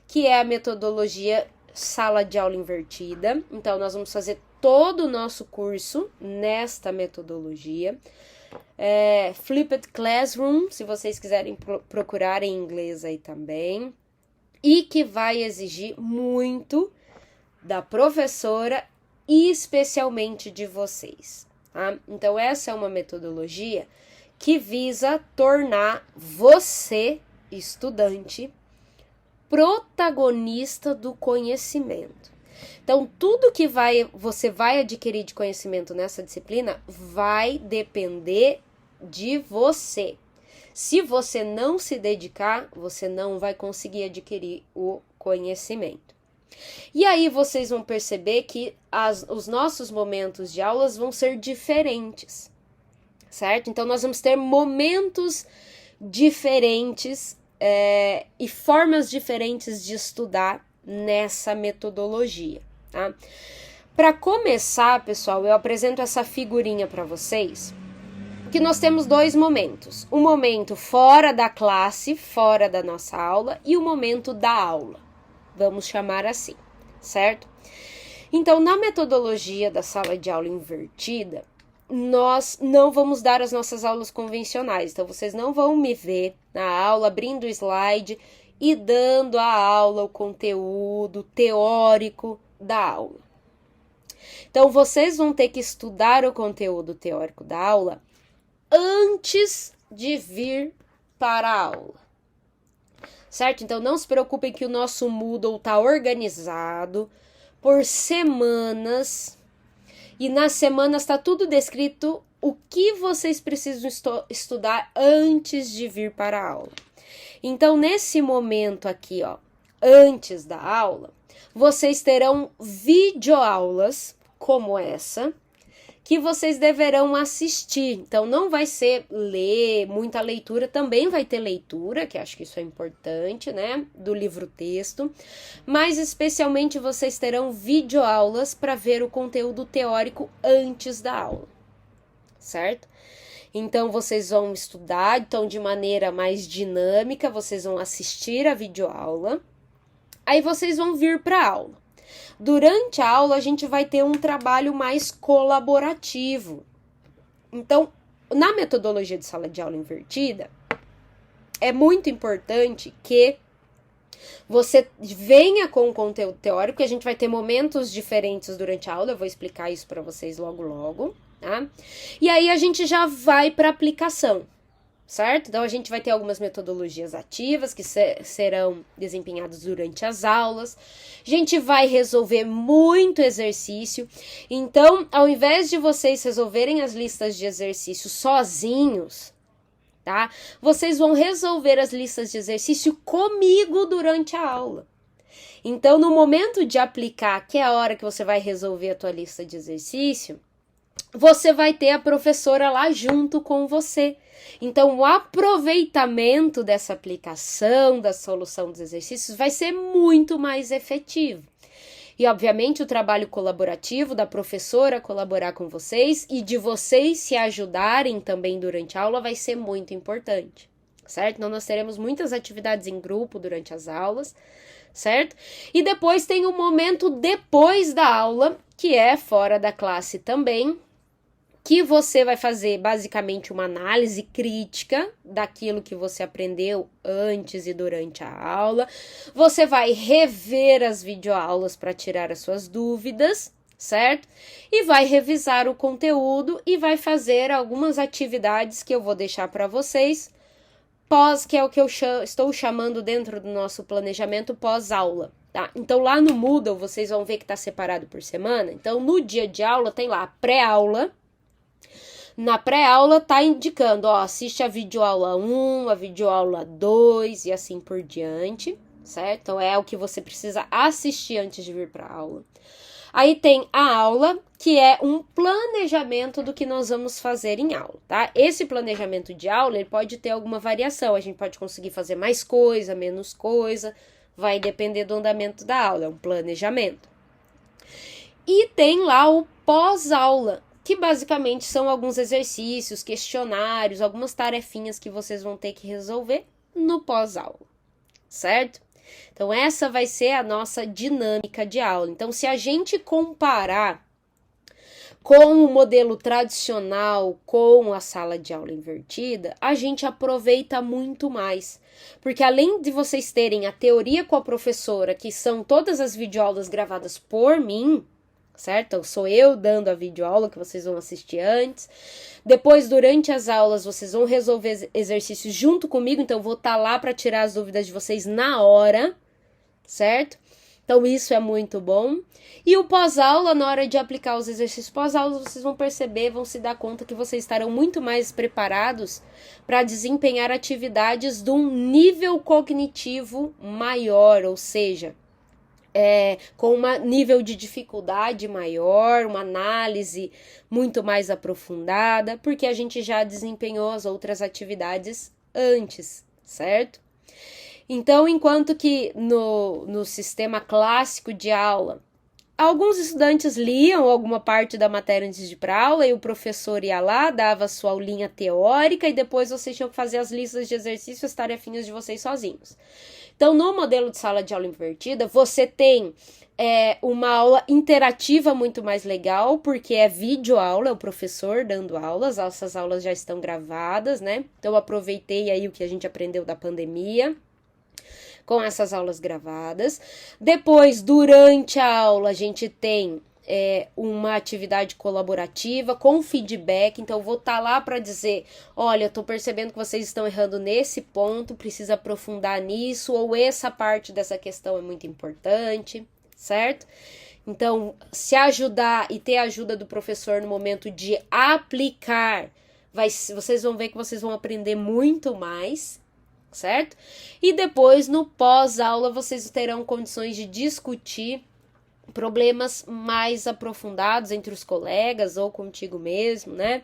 que é a metodologia sala de aula invertida. Então, nós vamos fazer todo o nosso curso nesta metodologia. Flipped Classroom, se vocês quiserem procurar em inglês aí também. E que vai exigir muito da professora e especialmente de vocês, tá? Então, essa é uma metodologia que visa tornar você, estudante, protagonista do conhecimento. Então, tudo que você vai adquirir de conhecimento nessa disciplina vai depender de você. Se você não se dedicar, você não vai conseguir adquirir o conhecimento. E aí vocês vão perceber que os nossos momentos de aulas vão ser diferentes, certo? Então, nós vamos ter momentos diferentes e formas diferentes de estudar nessa metodologia, tá? Para começar, pessoal, eu apresento essa figurinha para vocês, que nós temos dois momentos. O momento fora da classe, fora da nossa aula, e o momento da aula. Vamos chamar assim, certo? Então, na metodologia da sala de aula invertida, nós não vamos dar as nossas aulas convencionais. Então, vocês não vão me ver na aula abrindo o slide e dando a aula, o conteúdo teórico da aula. Então, vocês vão ter que estudar o conteúdo teórico da aula antes de vir para a aula, certo? Então, não se preocupem que o nosso Moodle está organizado por semanas, e nas semanas está tudo descrito o que vocês precisam estudar antes de vir para a aula. Então, nesse momento aqui, ó, antes da aula, vocês terão videoaulas como essa, que vocês deverão assistir. Então, não vai ser ler, muita leitura, também vai ter leitura, que acho que isso é importante, né, do livro-texto, mas especialmente vocês terão videoaulas para ver o conteúdo teórico antes da aula, certo? Então, vocês vão estudar, então, de maneira mais dinâmica, vocês vão assistir a videoaula, aí vocês vão vir para a aula. Durante a aula, a gente vai ter um trabalho mais colaborativo. Então, na metodologia de sala de aula invertida, é muito importante que você venha com o conteúdo teórico, que a gente vai ter momentos diferentes durante a aula, eu vou explicar isso para vocês logo, tá? E aí, a gente já vai para a aplicação, certo? Então, a gente vai ter algumas metodologias ativas que serão desempenhadas durante as aulas. A gente vai resolver muito exercício. Então, ao invés de vocês resolverem as listas de exercícios sozinhos, tá? Vocês vão resolver as listas de exercício comigo durante a aula. Então, no momento de aplicar, que é a hora que você vai resolver a tua lista de exercício, você vai ter a professora lá junto com você. Então, o aproveitamento dessa aplicação, da solução dos exercícios, vai ser muito mais efetivo. E, obviamente, o trabalho colaborativo da professora colaborar com vocês e de vocês se ajudarem também durante a aula vai ser muito importante, certo? Então, nós teremos muitas atividades em grupo durante as aulas, certo? E depois tem o momento depois da aula, que é fora da classe também, que você vai fazer basicamente uma análise crítica daquilo que você aprendeu antes e durante a aula. Você vai rever as videoaulas para tirar as suas dúvidas, certo? E vai revisar o conteúdo e vai fazer algumas atividades que eu vou deixar para vocês, que é o que eu estou chamando dentro do nosso planejamento pós-aula. Tá? Então, lá no Moodle, vocês vão ver que está separado por semana. Então, no dia de aula, tem lá a pré-aula. Na pré-aula tá indicando, ó, assiste a videoaula 1, a videoaula 2 e assim por diante, certo? Então, é o que você precisa assistir antes de vir para a aula. Aí tem a aula, que é um planejamento do que nós vamos fazer em aula, tá? Esse planejamento de aula, ele pode ter alguma variação, a gente pode conseguir fazer mais coisa, menos coisa, vai depender do andamento da aula, é um planejamento. E tem lá o pós-aula, que basicamente são alguns exercícios, questionários, algumas tarefinhas que vocês vão ter que resolver no pós-aula, certo? Então, essa vai ser a nossa dinâmica de aula. Então, se a gente comparar com o modelo tradicional, com a sala de aula invertida, a gente aproveita muito mais. Porque além de vocês terem a teoria com a professora, que são todas as videoaulas gravadas por mim, certo? Sou eu dando a videoaula que vocês vão assistir antes. Depois, durante as aulas, vocês vão resolver exercícios junto comigo, então eu vou estar lá para tirar as dúvidas de vocês na hora, certo? Então, isso é muito bom. E o pós-aula, na hora de aplicar os exercícios pós-aula, vocês vão perceber, vão se dar conta que vocês estarão muito mais preparados para desempenhar atividades de um nível cognitivo maior, ou seja, com um nível de dificuldade maior, uma análise muito mais aprofundada, porque a gente já desempenhou as outras atividades antes, certo? Então, enquanto que no sistema clássico de aula, alguns estudantes liam alguma parte da matéria antes de ir para aula e o professor ia lá, dava a sua aulinha teórica e depois vocês tinham que fazer as listas de exercícios, as tarefinhas de vocês sozinhos. Então, no modelo de sala de aula invertida, você tem uma aula interativa muito mais legal, porque é videoaula, é o professor dando aulas, essas aulas já estão gravadas, né? Então, aproveitei aí o que a gente aprendeu da pandemia com essas aulas gravadas. Depois, durante a aula, a gente tem uma atividade colaborativa com feedback, então eu vou estar lá para dizer, olha, eu tô percebendo que vocês estão errando nesse ponto, precisa aprofundar nisso, ou essa parte dessa questão é muito importante, certo? Então, se ajudar e ter a ajuda do professor no momento de aplicar, vocês vão ver que vocês vão aprender muito mais, certo? E depois, no pós-aula, vocês terão condições de discutir problemas mais aprofundados entre os colegas ou contigo mesmo, né?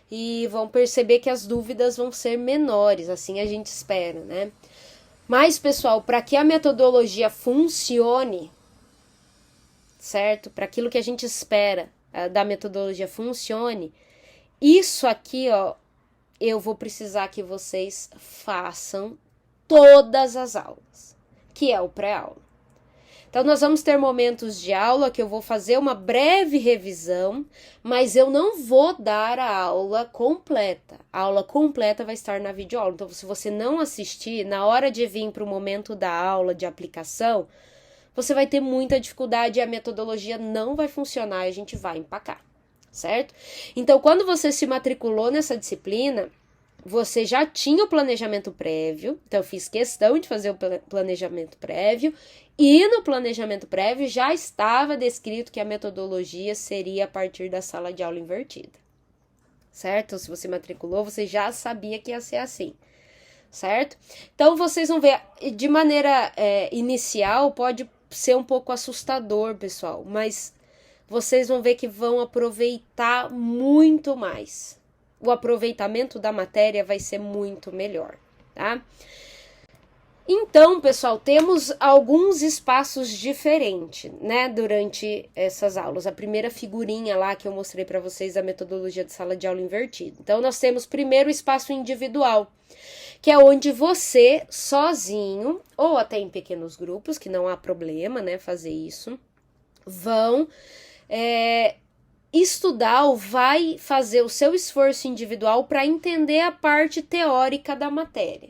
E vão perceber que as dúvidas vão ser menores, assim a gente espera, né? Mas, pessoal, para que a metodologia funcione, certo? Para aquilo que a gente espera da metodologia funcione, isso aqui, ó, eu vou precisar que vocês façam todas as aulas, que é o pré-aula. Então, nós vamos ter momentos de aula que eu vou fazer uma breve revisão, mas eu não vou dar a aula completa. A aula completa vai estar na videoaula. Então, se você não assistir, na hora de vir para o momento da aula de aplicação, você vai ter muita dificuldade e a metodologia não vai funcionar e a gente vai empacar, certo? Então, quando você se matriculou nessa disciplina, você já tinha o planejamento prévio, então eu fiz questão de fazer o planejamento prévio, e no planejamento prévio já estava descrito que a metodologia seria a partir da sala de aula invertida, certo? Se você matriculou, você já sabia que ia ser assim, certo? Então, vocês vão ver, de maneira inicial, pode ser um pouco assustador, pessoal, mas vocês vão ver que vão aproveitar muito mais. O aproveitamento da matéria vai ser muito melhor, tá? Então, pessoal, temos alguns espaços diferentes, né, durante essas aulas. A primeira figurinha lá que eu mostrei para vocês da metodologia de sala de aula invertida. Então, nós temos primeiro o espaço individual, que é onde você, sozinho, ou até em pequenos grupos, que não há problema, né, fazer isso, vão estudar ou vai fazer o seu esforço individual para entender a parte teórica da matéria,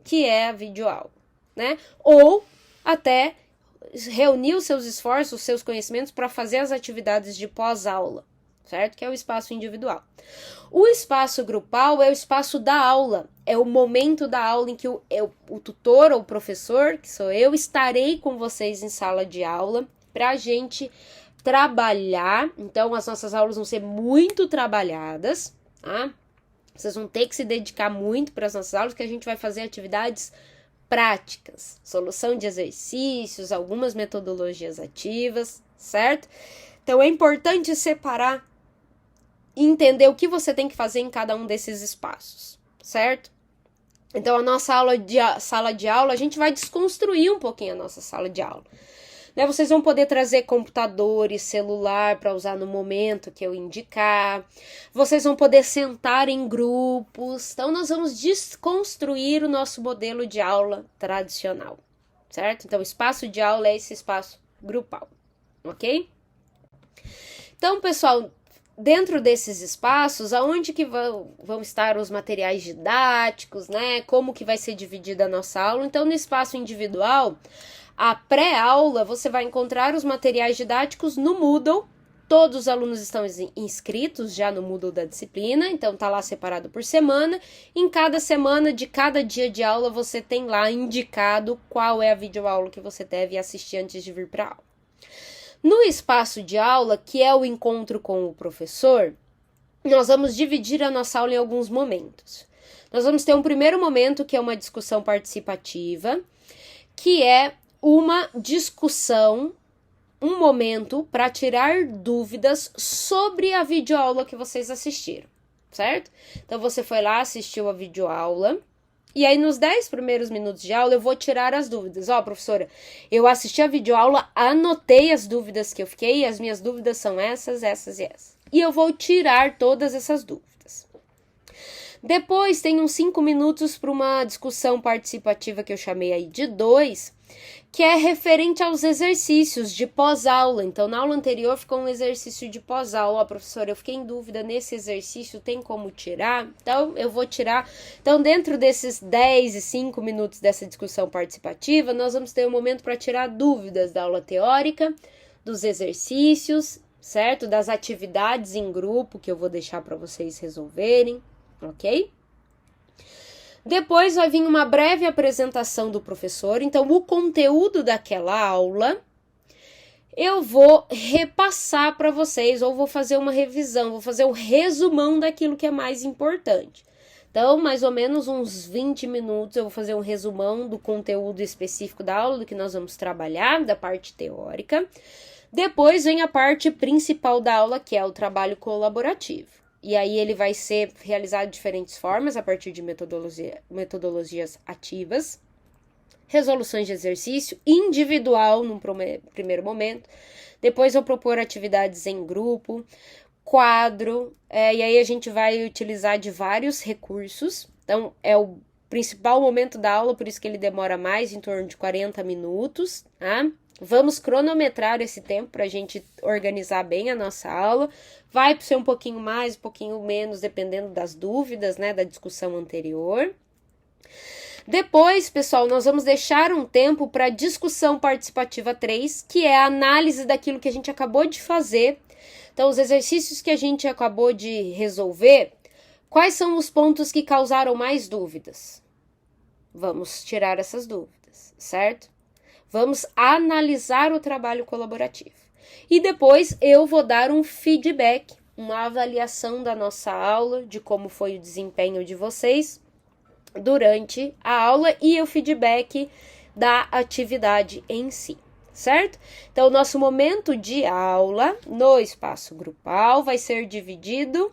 que é a videoaula, né? Ou até reunir os seus esforços, os seus conhecimentos para fazer as atividades de pós-aula, certo? Que é o espaço individual. O espaço grupal é o espaço da aula, é o momento da aula em que o tutor ou o professor, que sou eu, estarei com vocês em sala de aula para a gente trabalhar. Então, as nossas aulas vão ser muito trabalhadas, tá? Vocês vão ter que se dedicar muito para as nossas aulas, que a gente vai fazer atividades práticas, solução de exercícios, algumas metodologias ativas, certo? Então, é importante separar e entender o que você tem que fazer em cada um desses espaços, certo? Então, a nossa sala de aula, a gente vai desconstruir um pouquinho a nossa sala de aula. né? Vocês vão poder trazer computadores, celular para usar no momento que eu indicar. Vocês vão poder sentar em grupos. Então, nós vamos desconstruir o nosso modelo de aula tradicional, certo? Então, o espaço de aula é esse espaço grupal, ok? Então, pessoal, dentro desses espaços, aonde que vão estar os materiais didáticos, né? Como que vai ser dividida a nossa aula? Então, no espaço individual, a pré-aula, você vai encontrar os materiais didáticos no Moodle. Todos os alunos estão inscritos já no Moodle da disciplina, então tá lá separado por semana. Em cada semana, de cada dia de aula, você tem lá indicado qual é a videoaula que você deve assistir antes de vir para a aula. No espaço de aula, que é o encontro com o professor, nós vamos dividir a nossa aula em alguns momentos. Nós vamos ter um primeiro momento, que é uma discussão participativa, que é uma discussão, um momento para tirar dúvidas sobre a videoaula que vocês assistiram, certo? Então, você foi lá, assistiu a videoaula, e aí, nos 10 primeiros minutos de aula, eu vou tirar as dúvidas. Ó, professora, eu assisti a videoaula, anotei as dúvidas que eu fiquei, e as minhas dúvidas são essas, essas e essas. E eu vou tirar todas essas dúvidas. Depois, tem uns 5 minutos para uma discussão participativa que eu chamei aí de 2, que é referente aos exercícios de pós-aula. Então, na aula anterior ficou um exercício de pós-aula. Ó, professora, eu fiquei em dúvida nesse exercício, tem como tirar? Então, eu vou tirar. Então, dentro desses 10 e 5 minutos dessa discussão participativa, nós vamos ter um momento para tirar dúvidas da aula teórica, dos exercícios, certo? Das atividades em grupo que eu vou deixar para vocês resolverem, ok? Depois vai vir uma breve apresentação do professor, então o conteúdo daquela aula eu vou repassar para vocês, ou vou fazer uma revisão, vou fazer um resumão daquilo que é mais importante. Então, mais ou menos uns 20 minutos eu vou fazer um resumão do conteúdo específico da aula, do que nós vamos trabalhar, da parte teórica. Depois vem a parte principal da aula, que é o trabalho colaborativo. E aí ele vai ser realizado de diferentes formas, a partir de metodologias ativas, resoluções de exercício individual num primeiro momento. Depois vou propor atividades em grupo, quadro, e aí a gente vai utilizar de vários recursos. Então, é o principal momento da aula, por isso que ele demora mais, em torno de 40 minutos, tá? Vamos cronometrar esse tempo para a gente organizar bem a nossa aula. Vai ser um pouquinho mais, um pouquinho menos, dependendo das dúvidas, né, da discussão anterior. Depois, pessoal, nós vamos deixar um tempo para discussão participativa 3, que é a análise daquilo que a gente acabou de fazer. Então, os exercícios que a gente acabou de resolver, quais são os pontos que causaram mais dúvidas? Vamos tirar essas dúvidas, certo? Vamos analisar o trabalho colaborativo. E depois eu vou dar um feedback, uma avaliação da nossa aula, de como foi o desempenho de vocês durante a aula e o feedback da atividade em si, certo? Então, o nosso momento de aula no espaço grupal vai ser dividido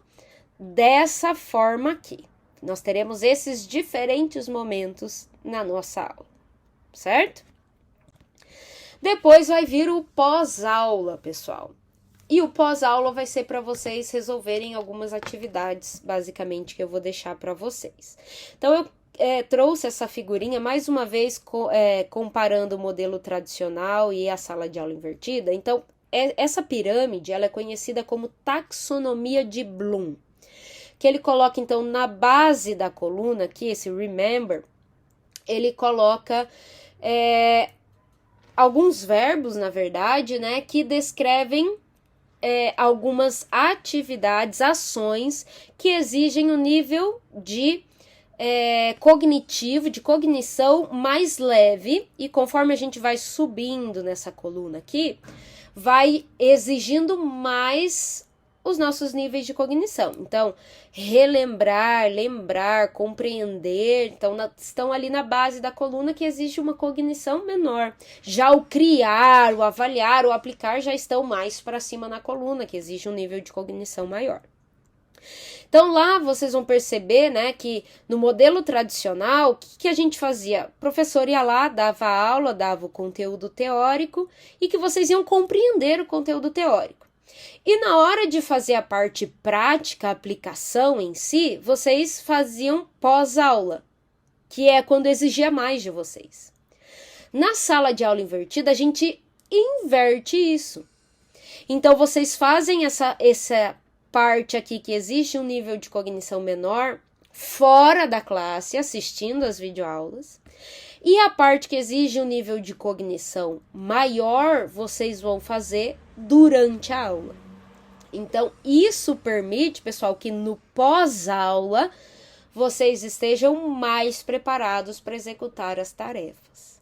dessa forma aqui. Nós teremos esses diferentes momentos na nossa aula, certo? Depois vai vir o pós-aula, pessoal. E o pós-aula vai ser para vocês resolverem algumas atividades, basicamente, que eu vou deixar para vocês. Então, eu trouxe essa figurinha, mais uma vez, comparando o modelo tradicional e a sala de aula invertida. Então, essa pirâmide, ela é conhecida como taxonomia de Bloom, que ele coloca, então, na base da coluna, aqui, esse remember, ele coloca alguns verbos, na verdade, né, que descrevem algumas atividades, ações que exigem um nível de cognitivo, de cognição mais leve, e conforme a gente vai subindo nessa coluna aqui, vai exigindo mais os nossos níveis de cognição. Então, relembrar, lembrar, compreender, então estão ali na base da coluna, que exige uma cognição menor. Já o criar, o avaliar, o aplicar já estão mais para cima na coluna, que exige um nível de cognição maior. Então lá vocês vão perceber, né, que no modelo tradicional, o que a gente fazia? O professor ia lá, dava a aula, dava o conteúdo teórico e que vocês iam compreender o conteúdo teórico. E na hora de fazer a parte prática, a aplicação em si, vocês faziam pós-aula, que é quando exigia mais de vocês. Na sala de aula invertida, a gente inverte isso. Então, vocês fazem essa parte aqui que existe um nível de cognição menor fora da classe, assistindo as videoaulas. E a parte que exige um nível de cognição maior, vocês vão fazer durante a aula. Então, isso permite, pessoal, que no pós-aula vocês estejam mais preparados para executar as tarefas.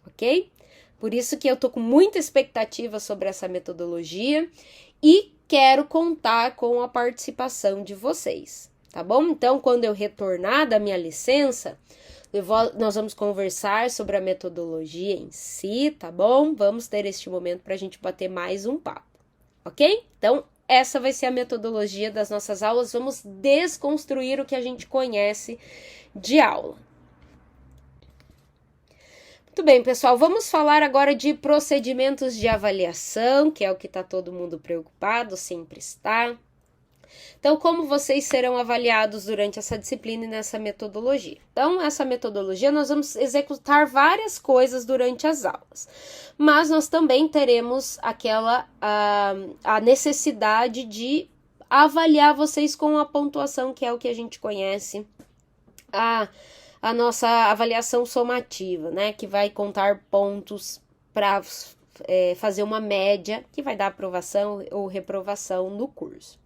Ok? Por isso que eu tô com muita expectativa sobre essa metodologia e quero contar com a participação de vocês, tá bom? Então, quando eu retornar da minha licença, nós vamos conversar sobre a metodologia em si, tá bom? Vamos ter este momento para a gente bater mais um papo, ok? Então, essa vai ser a metodologia das nossas aulas. Vamos desconstruir o que a gente conhece de aula. Muito bem, pessoal, vamos falar agora de procedimentos de avaliação, que é o que está todo mundo preocupado, sempre está. Então, como vocês serão avaliados durante essa disciplina e nessa metodologia? Então, essa metodologia nós vamos executar várias coisas durante as aulas, mas nós também teremos a necessidade de avaliar vocês com a pontuação, que é o que a gente conhece, a nossa avaliação somativa, né, que vai contar pontos para fazer uma média que vai dar aprovação ou reprovação no curso.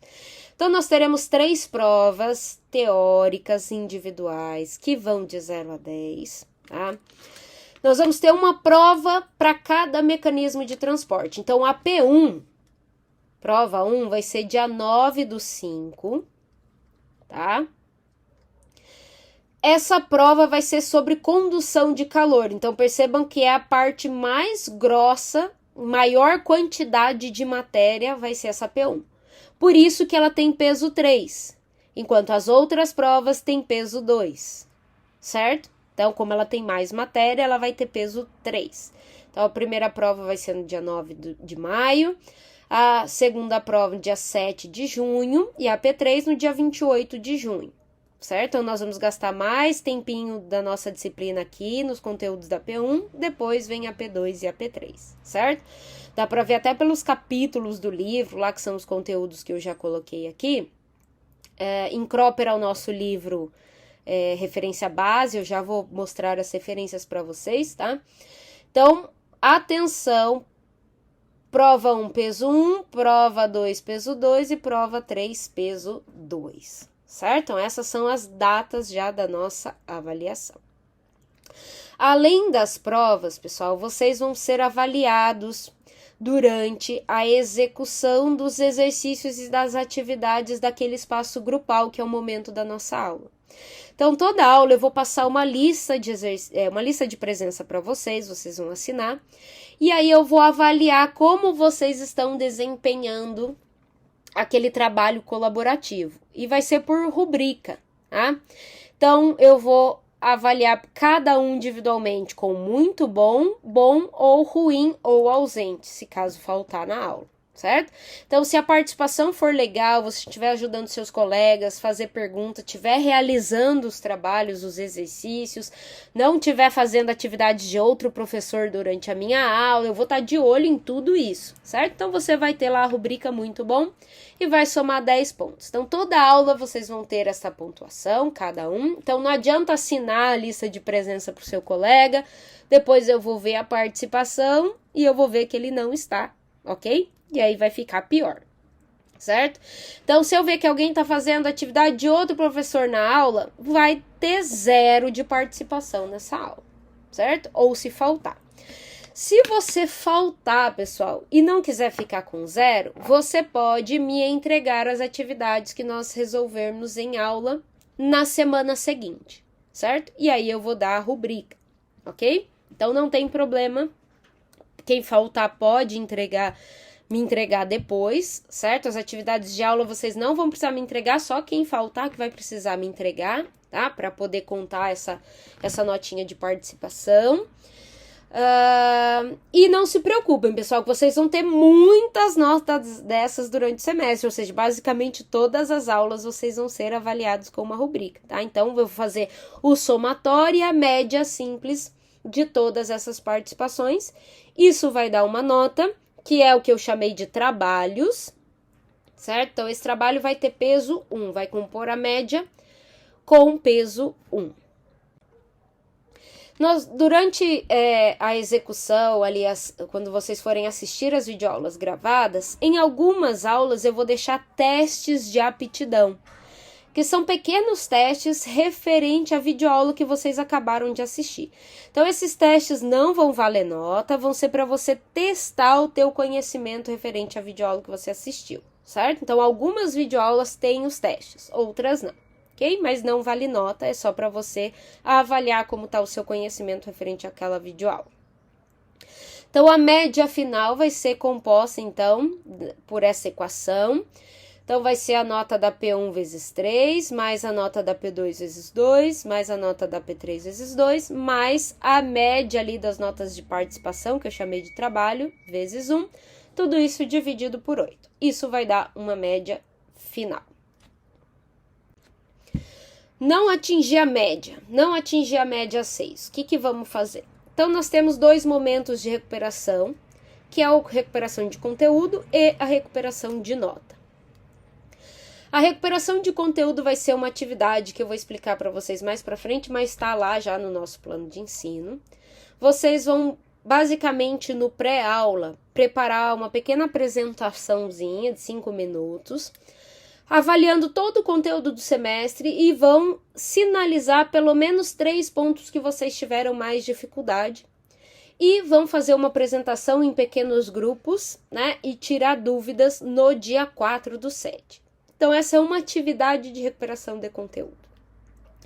Então, nós teremos 3 provas teóricas individuais que vão de 0 a 10, tá? Nós vamos ter uma prova para cada mecanismo de transporte. Então, a P1, prova 1, vai ser dia 9/5, tá? Essa prova vai ser sobre condução de calor, então percebam que é a parte mais grossa, maior quantidade de matéria vai ser essa P1. Por isso que ela tem peso 3, enquanto as outras provas têm peso 2, certo? Então, como ela tem mais matéria, ela vai ter peso 3. Então, a primeira prova vai ser no dia 9 de maio, a segunda prova no dia 7 de junho e a P3 no dia 28 de junho. Certo? Então, nós vamos gastar mais tempinho da nossa disciplina aqui nos conteúdos da P1, depois vem a P2 e a P3, certo? Dá para ver até pelos capítulos do livro, lá que são os conteúdos que eu já coloquei aqui. Em Cropper é o nosso livro referência base, eu já vou mostrar as referências para vocês, tá? Então, atenção, prova 1, peso 1, prova 2, peso 2 e prova 3, peso 2. Certo? Então, essas são as datas já da nossa avaliação. Além das provas, pessoal, vocês vão ser avaliados durante a execução dos exercícios e das atividades daquele espaço grupal, que é o momento da nossa aula. Então, toda aula eu vou passar uma lista de presença para vocês vão assinar, e aí eu vou avaliar como vocês estão desempenhando aquele trabalho colaborativo, e vai ser por rubrica, tá? Então, eu vou avaliar cada um individualmente com muito bom, bom ou ruim ou ausente, se caso faltar na aula, certo? Então, se a participação for legal, você estiver ajudando seus colegas, fazer pergunta, estiver realizando os trabalhos, os exercícios, não estiver fazendo atividades de outro professor durante a minha aula, eu vou estar de olho em tudo isso, certo? Então, você vai ter lá a rubrica muito bom e vai somar 10 pontos. Então, toda aula vocês vão ter essa pontuação, cada um. Então, não adianta assinar a lista de presença para o seu colega, depois eu vou ver a participação e eu vou ver que ele não está, ok? E aí vai ficar pior, certo? Então, se eu ver que alguém está fazendo atividade de outro professor na aula, vai ter 0 de participação nessa aula, certo? Ou se faltar. Se você faltar, pessoal, e não quiser ficar com 0, você pode me entregar as atividades que nós resolvermos em aula na semana seguinte, certo? E aí eu vou dar a rubrica, ok? Então, não tem problema. Quem faltar pode me entregar depois, certo? As atividades de aula vocês não vão precisar me entregar, só quem faltar que vai precisar me entregar, tá? Para poder contar essa notinha de participação. E não se preocupem, pessoal, que vocês vão ter muitas notas dessas durante o semestre, ou seja, basicamente todas as aulas vocês vão ser avaliados com uma rubrica, tá? Então, eu vou fazer o somatório e a média simples de todas essas participações. Isso vai dar uma nota, que é o que eu chamei de trabalhos, certo? Então, esse trabalho vai ter peso 1, vai compor a média com peso 1. Durante a execução, ali, quando vocês forem assistir as videoaulas gravadas, em algumas aulas eu vou deixar testes de aptidão, que são pequenos testes referente à videoaula que vocês acabaram de assistir. Então, esses testes não vão valer nota, vão ser para você testar o teu conhecimento referente à videoaula que você assistiu, certo? Então, algumas videoaulas têm os testes, outras não. Ok? Mas não vale nota, é só para você avaliar como está o seu conhecimento referente àquela videoaula. Então, a média final vai ser composta, então, por essa equação. Então, vai ser a nota da P1 vezes 3, mais a nota da P2 vezes 2, mais a nota da P3 vezes 2, mais a média ali das notas de participação, que eu chamei de trabalho, vezes 1. Tudo isso dividido por 8. Isso vai dar uma média final. Não atingir a média 6. O que vamos fazer? Então, nós temos 2 momentos de recuperação, que é a recuperação de conteúdo e a recuperação de nota. A recuperação de conteúdo vai ser uma atividade que eu vou explicar para vocês mais para frente, mas está lá já no nosso plano de ensino. Vocês vão, basicamente, no pré-aula, preparar uma pequena apresentaçãozinha de 5 minutos, avaliando todo o conteúdo do semestre e vão sinalizar pelo menos 3 pontos que vocês tiveram mais dificuldade e vão fazer uma apresentação em pequenos grupos, né, e tirar dúvidas no dia 4/7. Então, essa é uma atividade de recuperação de conteúdo.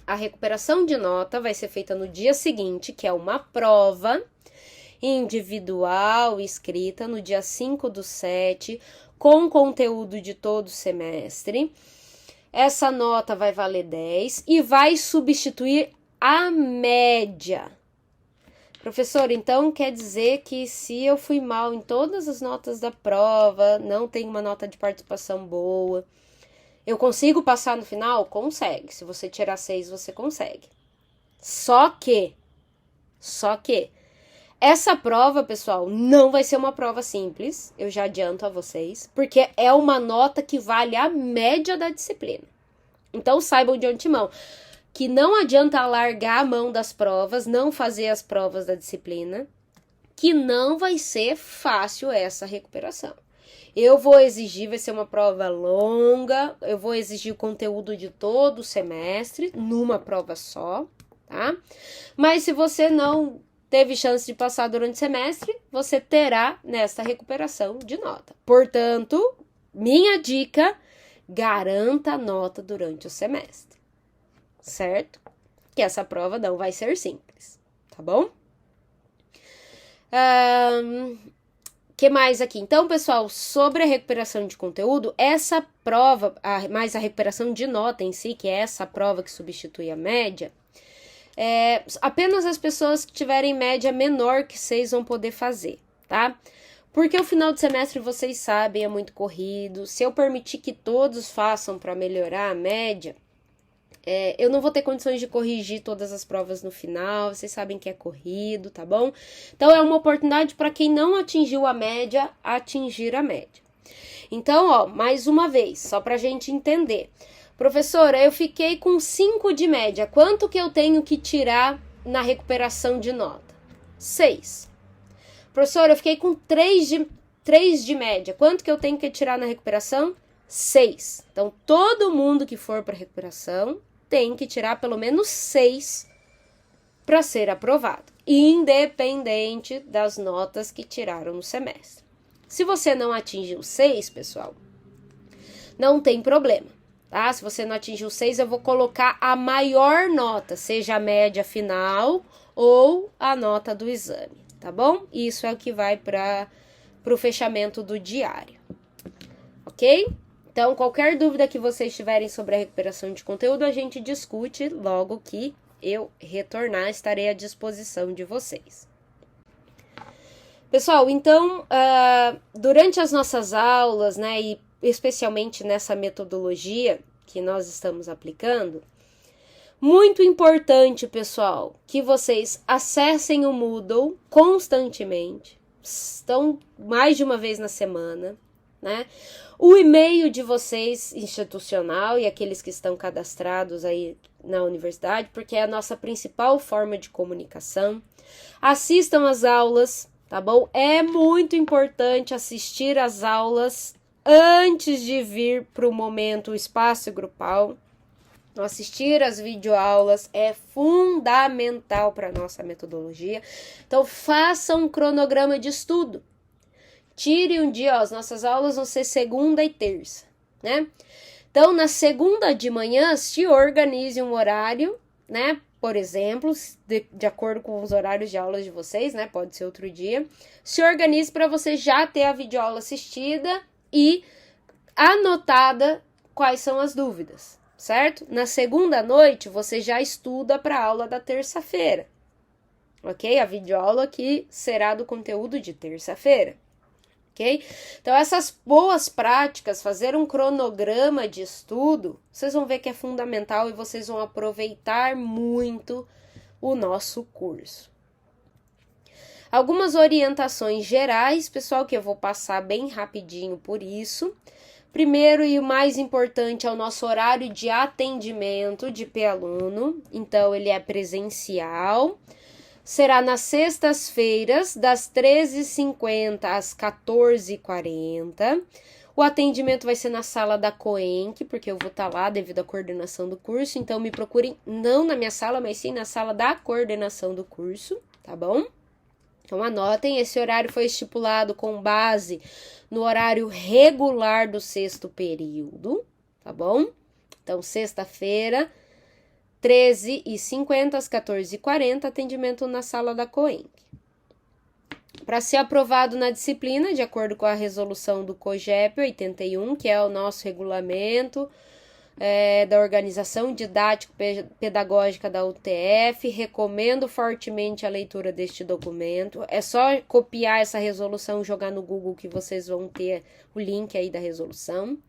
A recuperação de nota vai ser feita no dia seguinte, que é uma prova individual escrita no dia 5/7, com conteúdo de todo o semestre. Essa nota vai valer 10 e vai substituir a média. Professor, então quer dizer que se eu fui mal em todas as notas da prova, não tenho uma nota de participação boa, eu consigo passar no final? Consegue. Se você tirar 6, você consegue. Só que essa prova, pessoal, não vai ser uma prova simples, eu já adianto a vocês, porque é uma nota que vale a média da disciplina. Então, saibam de antemão que não adianta largar a mão das provas, não fazer as provas da disciplina, que não vai ser fácil essa recuperação. Eu vou exigir, vai ser uma prova longa, eu vou exigir o conteúdo de todo o semestre, numa prova só, tá? Mas se você não teve chance de passar durante o semestre, você terá nesta recuperação de nota. Portanto, minha dica, garanta a nota durante o semestre, certo? Que essa prova não vai ser simples, tá bom? Que mais aqui? Então, pessoal, sobre a recuperação de conteúdo, essa prova, mais a recuperação de nota em si, que é essa prova que substitui a média, apenas as pessoas que tiverem média menor que 6 vão poder fazer, tá? Porque o final do semestre, vocês sabem, é muito corrido. Se eu permitir que todos façam para melhorar a média, eu não vou ter condições de corrigir todas as provas no final, vocês sabem que é corrido, tá bom? Então, é uma oportunidade para quem não atingiu a média, atingir a média. Então, ó, mais uma vez, só pra gente entender. Professora, eu fiquei com 5 de média, quanto que eu tenho que tirar na recuperação de nota? 6. Professora, eu fiquei com 3 de média, quanto que eu tenho que tirar na recuperação? 6. Então, todo mundo que for para recuperação tem que tirar pelo menos 6 para ser aprovado, independente das notas que tiraram no semestre. Se você não atingiu 6, pessoal, não tem problema, tá? Se você não atingiu 6, eu vou colocar a maior nota, seja a média final ou a nota do exame, tá bom? Isso é o que vai para para o fechamento do diário, ok? Então, qualquer dúvida que vocês tiverem sobre a recuperação de conteúdo, a gente discute logo que eu retornar, estarei à disposição de vocês. Pessoal, então, durante as nossas aulas, né, e especialmente nessa metodologia que nós estamos aplicando, muito importante, pessoal, que vocês acessem o Moodle constantemente, estão mais de uma vez na semana, né? O e-mail de vocês institucional e aqueles que estão cadastrados aí na universidade, porque é a nossa principal forma de comunicação. Assistam às aulas, tá bom? É muito importante assistir às aulas antes de vir para o momento espaço grupal. Assistir às videoaulas é fundamental para a nossa metodologia. Então, façam um cronograma de estudo. Tire um dia, as nossas aulas vão ser segunda e terça, né? Então, na segunda de manhã, se organize um horário, né? Por exemplo, de acordo com os horários de aulas de vocês, né? Pode ser outro dia. Se organize para você já ter a videoaula assistida e anotada quais são as dúvidas, certo? Na segunda noite, você já estuda para a aula da terça-feira, ok? A videoaula que será do conteúdo de terça-feira. Okay? Então, essas boas práticas, fazer um cronograma de estudo, vocês vão ver que é fundamental e vocês vão aproveitar muito o nosso curso. Algumas orientações gerais, pessoal, que eu vou passar bem rapidinho por isso. Primeiro e o mais importante é o nosso horário de atendimento de P-aluno, então ele é presencial. Será nas sextas-feiras, das 13h50 às 14h40. O atendimento vai ser na sala da COENC, porque eu vou estar lá devido à coordenação do curso. Então, me procurem não na minha sala, mas sim na sala da coordenação do curso, tá bom? Então, anotem, esse horário foi estipulado com base no horário regular do sexto período, tá bom? Então, sexta-feira, 13h50 às 14h40, atendimento na sala da COENC. Para ser aprovado na disciplina, de acordo com a resolução do COGEP 81, que é o nosso regulamento da organização didático-pedagógica da UTF, recomendo fortemente a leitura deste documento. É só copiar essa resolução, jogar no Google que vocês vão ter o link aí da resolução.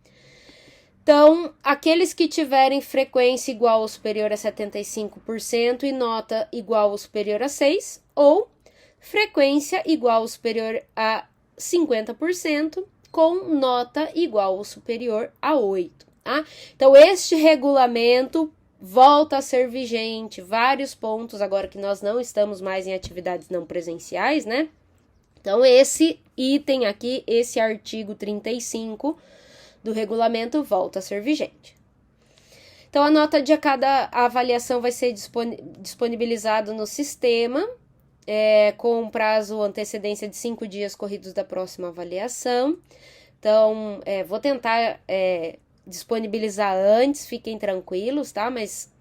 Então, aqueles que tiverem frequência igual ou superior a 75% e nota igual ou superior a 6, ou frequência igual ou superior a 50% com nota igual ou superior a 8, tá? Então, este regulamento volta a ser vigente, vários pontos, agora que nós não estamos mais em atividades não presenciais, né? Então, esse item aqui, esse artigo 35 do regulamento volta a ser vigente. Então, a nota de cada avaliação vai ser disponibilizada no sistema, com prazo antecedência de 5 dias corridos da próxima avaliação. Então, vou tentar disponibilizar antes, fiquem tranquilos, tá? Mas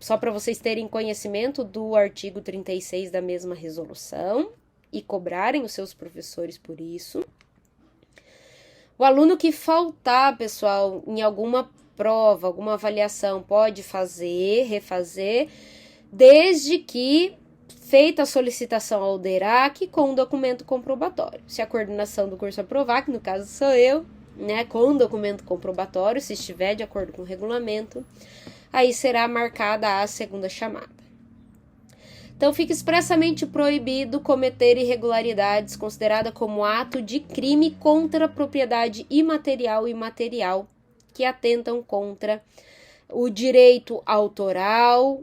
só para vocês terem conhecimento do artigo 36 da mesma resolução e cobrarem os seus professores por isso. O aluno que faltar, pessoal, em alguma prova, alguma avaliação, pode refazer, desde que feita a solicitação ao DERAC com um documento comprobatório. Se a coordenação do curso aprovar, que no caso sou eu, né, com um documento comprobatório, se estiver de acordo com o regulamento, aí será marcada a segunda chamada. Então, fica expressamente proibido cometer irregularidades considerada como ato de crime contra a propriedade imaterial e material que atentam contra o direito autoral,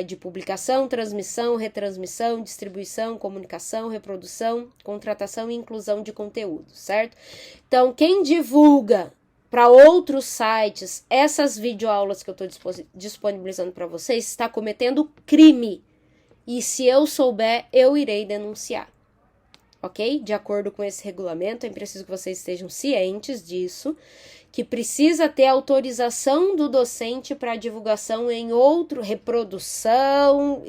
de publicação, transmissão, retransmissão, distribuição, comunicação, reprodução, contratação e inclusão de conteúdo, certo? Então, quem divulga para outros sites essas videoaulas que eu estou disponibilizando para vocês está cometendo crime. E se eu souber, eu irei denunciar, ok? De acordo com esse regulamento, é preciso que vocês estejam cientes disso, que precisa ter autorização do docente para divulgação em reprodução,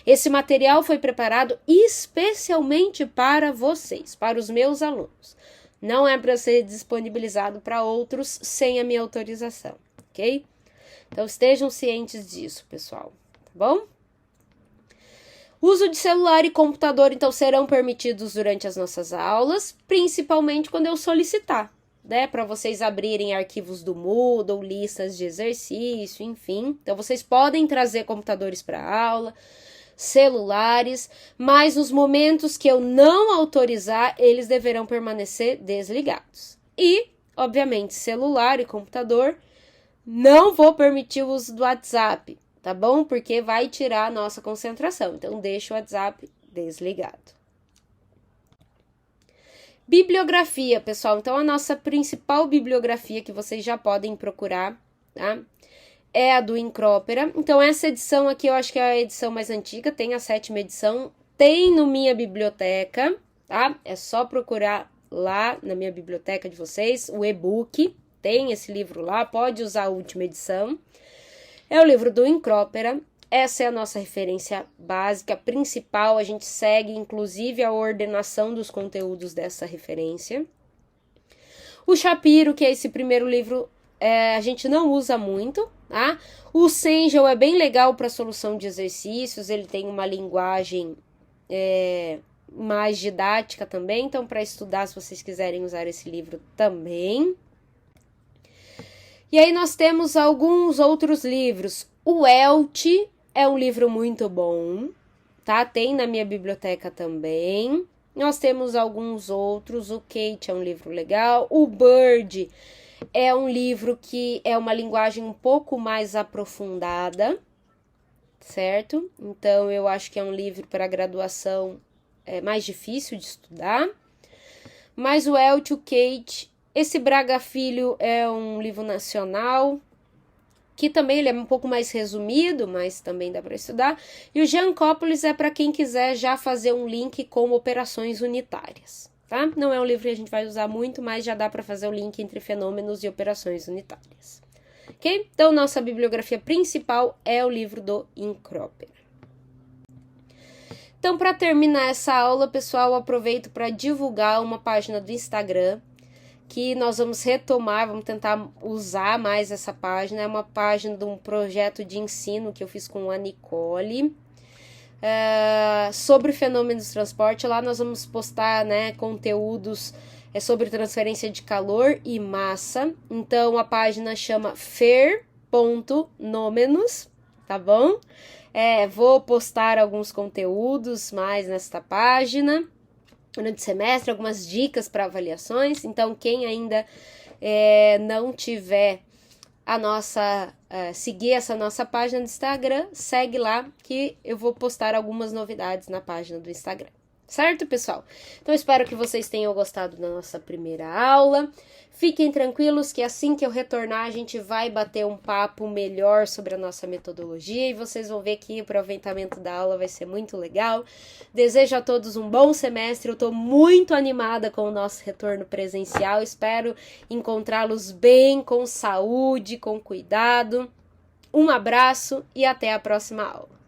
esse material foi preparado especialmente para vocês, para os meus alunos. Não é para ser disponibilizado para outros sem a minha autorização, ok? Então estejam cientes disso, pessoal, tá bom? Uso de celular e computador, então, serão permitidos durante as nossas aulas, principalmente quando eu solicitar, né? Para vocês abrirem arquivos do Moodle, listas de exercício, enfim. Então, vocês podem trazer computadores para a aula, celulares, mas nos momentos que eu não autorizar, eles deverão permanecer desligados. E, obviamente, celular e computador, não vou permitir o uso do WhatsApp, tá bom? Porque vai tirar a nossa concentração. Então, deixa o WhatsApp desligado. Bibliografia, pessoal. Então, a nossa principal bibliografia que vocês já podem procurar, tá? É a do Incrópera. Então, essa edição aqui, eu acho que é a edição mais antiga, tem a 7ª edição. Tem no Minha Biblioteca, tá? É só procurar lá na minha biblioteca de vocês, o e-book. Tem esse livro lá, pode usar a última edição. É o livro do Incrópera, essa é a nossa referência básica, principal, a gente segue inclusive a ordenação dos conteúdos dessa referência. O Shapiro, que é esse primeiro livro, a gente não usa muito, tá? O Sengel é bem legal para solução de exercícios, ele tem uma linguagem mais didática também, então para estudar, se vocês quiserem usar esse livro também. E aí nós temos alguns outros livros. O Elt é um livro muito bom, tá? Tem na minha biblioteca também. Nós temos alguns outros. O Kate é um livro legal. O Bird é um livro que é uma linguagem um pouco mais aprofundada, certo? Então, eu acho que é um livro para graduação mais difícil de estudar. Mas o Elt, o Kate... Esse Braga Filho é um livro nacional, que também ele é um pouco mais resumido, mas também dá para estudar. E o Giancópolis é para quem quiser já fazer um link com operações unitárias, tá? Não é um livro que a gente vai usar muito, mas já dá para fazer o link entre fenômenos e operações unitárias. Ok? Então, nossa bibliografia principal é o livro do Incrópera. Então, para terminar essa aula, pessoal, eu aproveito para divulgar uma página do Instagram, que nós vamos retomar, vamos tentar usar mais essa página. É uma página de um projeto de ensino que eu fiz com a Nicole, sobre fenômenos de transporte. Lá nós vamos postar, né, conteúdos sobre transferência de calor e massa. Então, a página chama fer.nomenos, tá bom? Vou postar alguns conteúdos mais nesta página durante o semestre, algumas dicas para avaliações. Então, quem ainda não tiver seguir essa nossa página do Instagram, segue lá que eu vou postar algumas novidades na página do Instagram. Certo, pessoal? Então, espero que vocês tenham gostado da nossa primeira aula. Fiquem tranquilos que assim que eu retornar, a gente vai bater um papo melhor sobre a nossa metodologia e vocês vão ver que o aproveitamento da aula vai ser muito legal. Desejo a todos um bom semestre. Eu estou muito animada com o nosso retorno presencial. Espero encontrá-los bem, com saúde, com cuidado. Um abraço e até a próxima aula.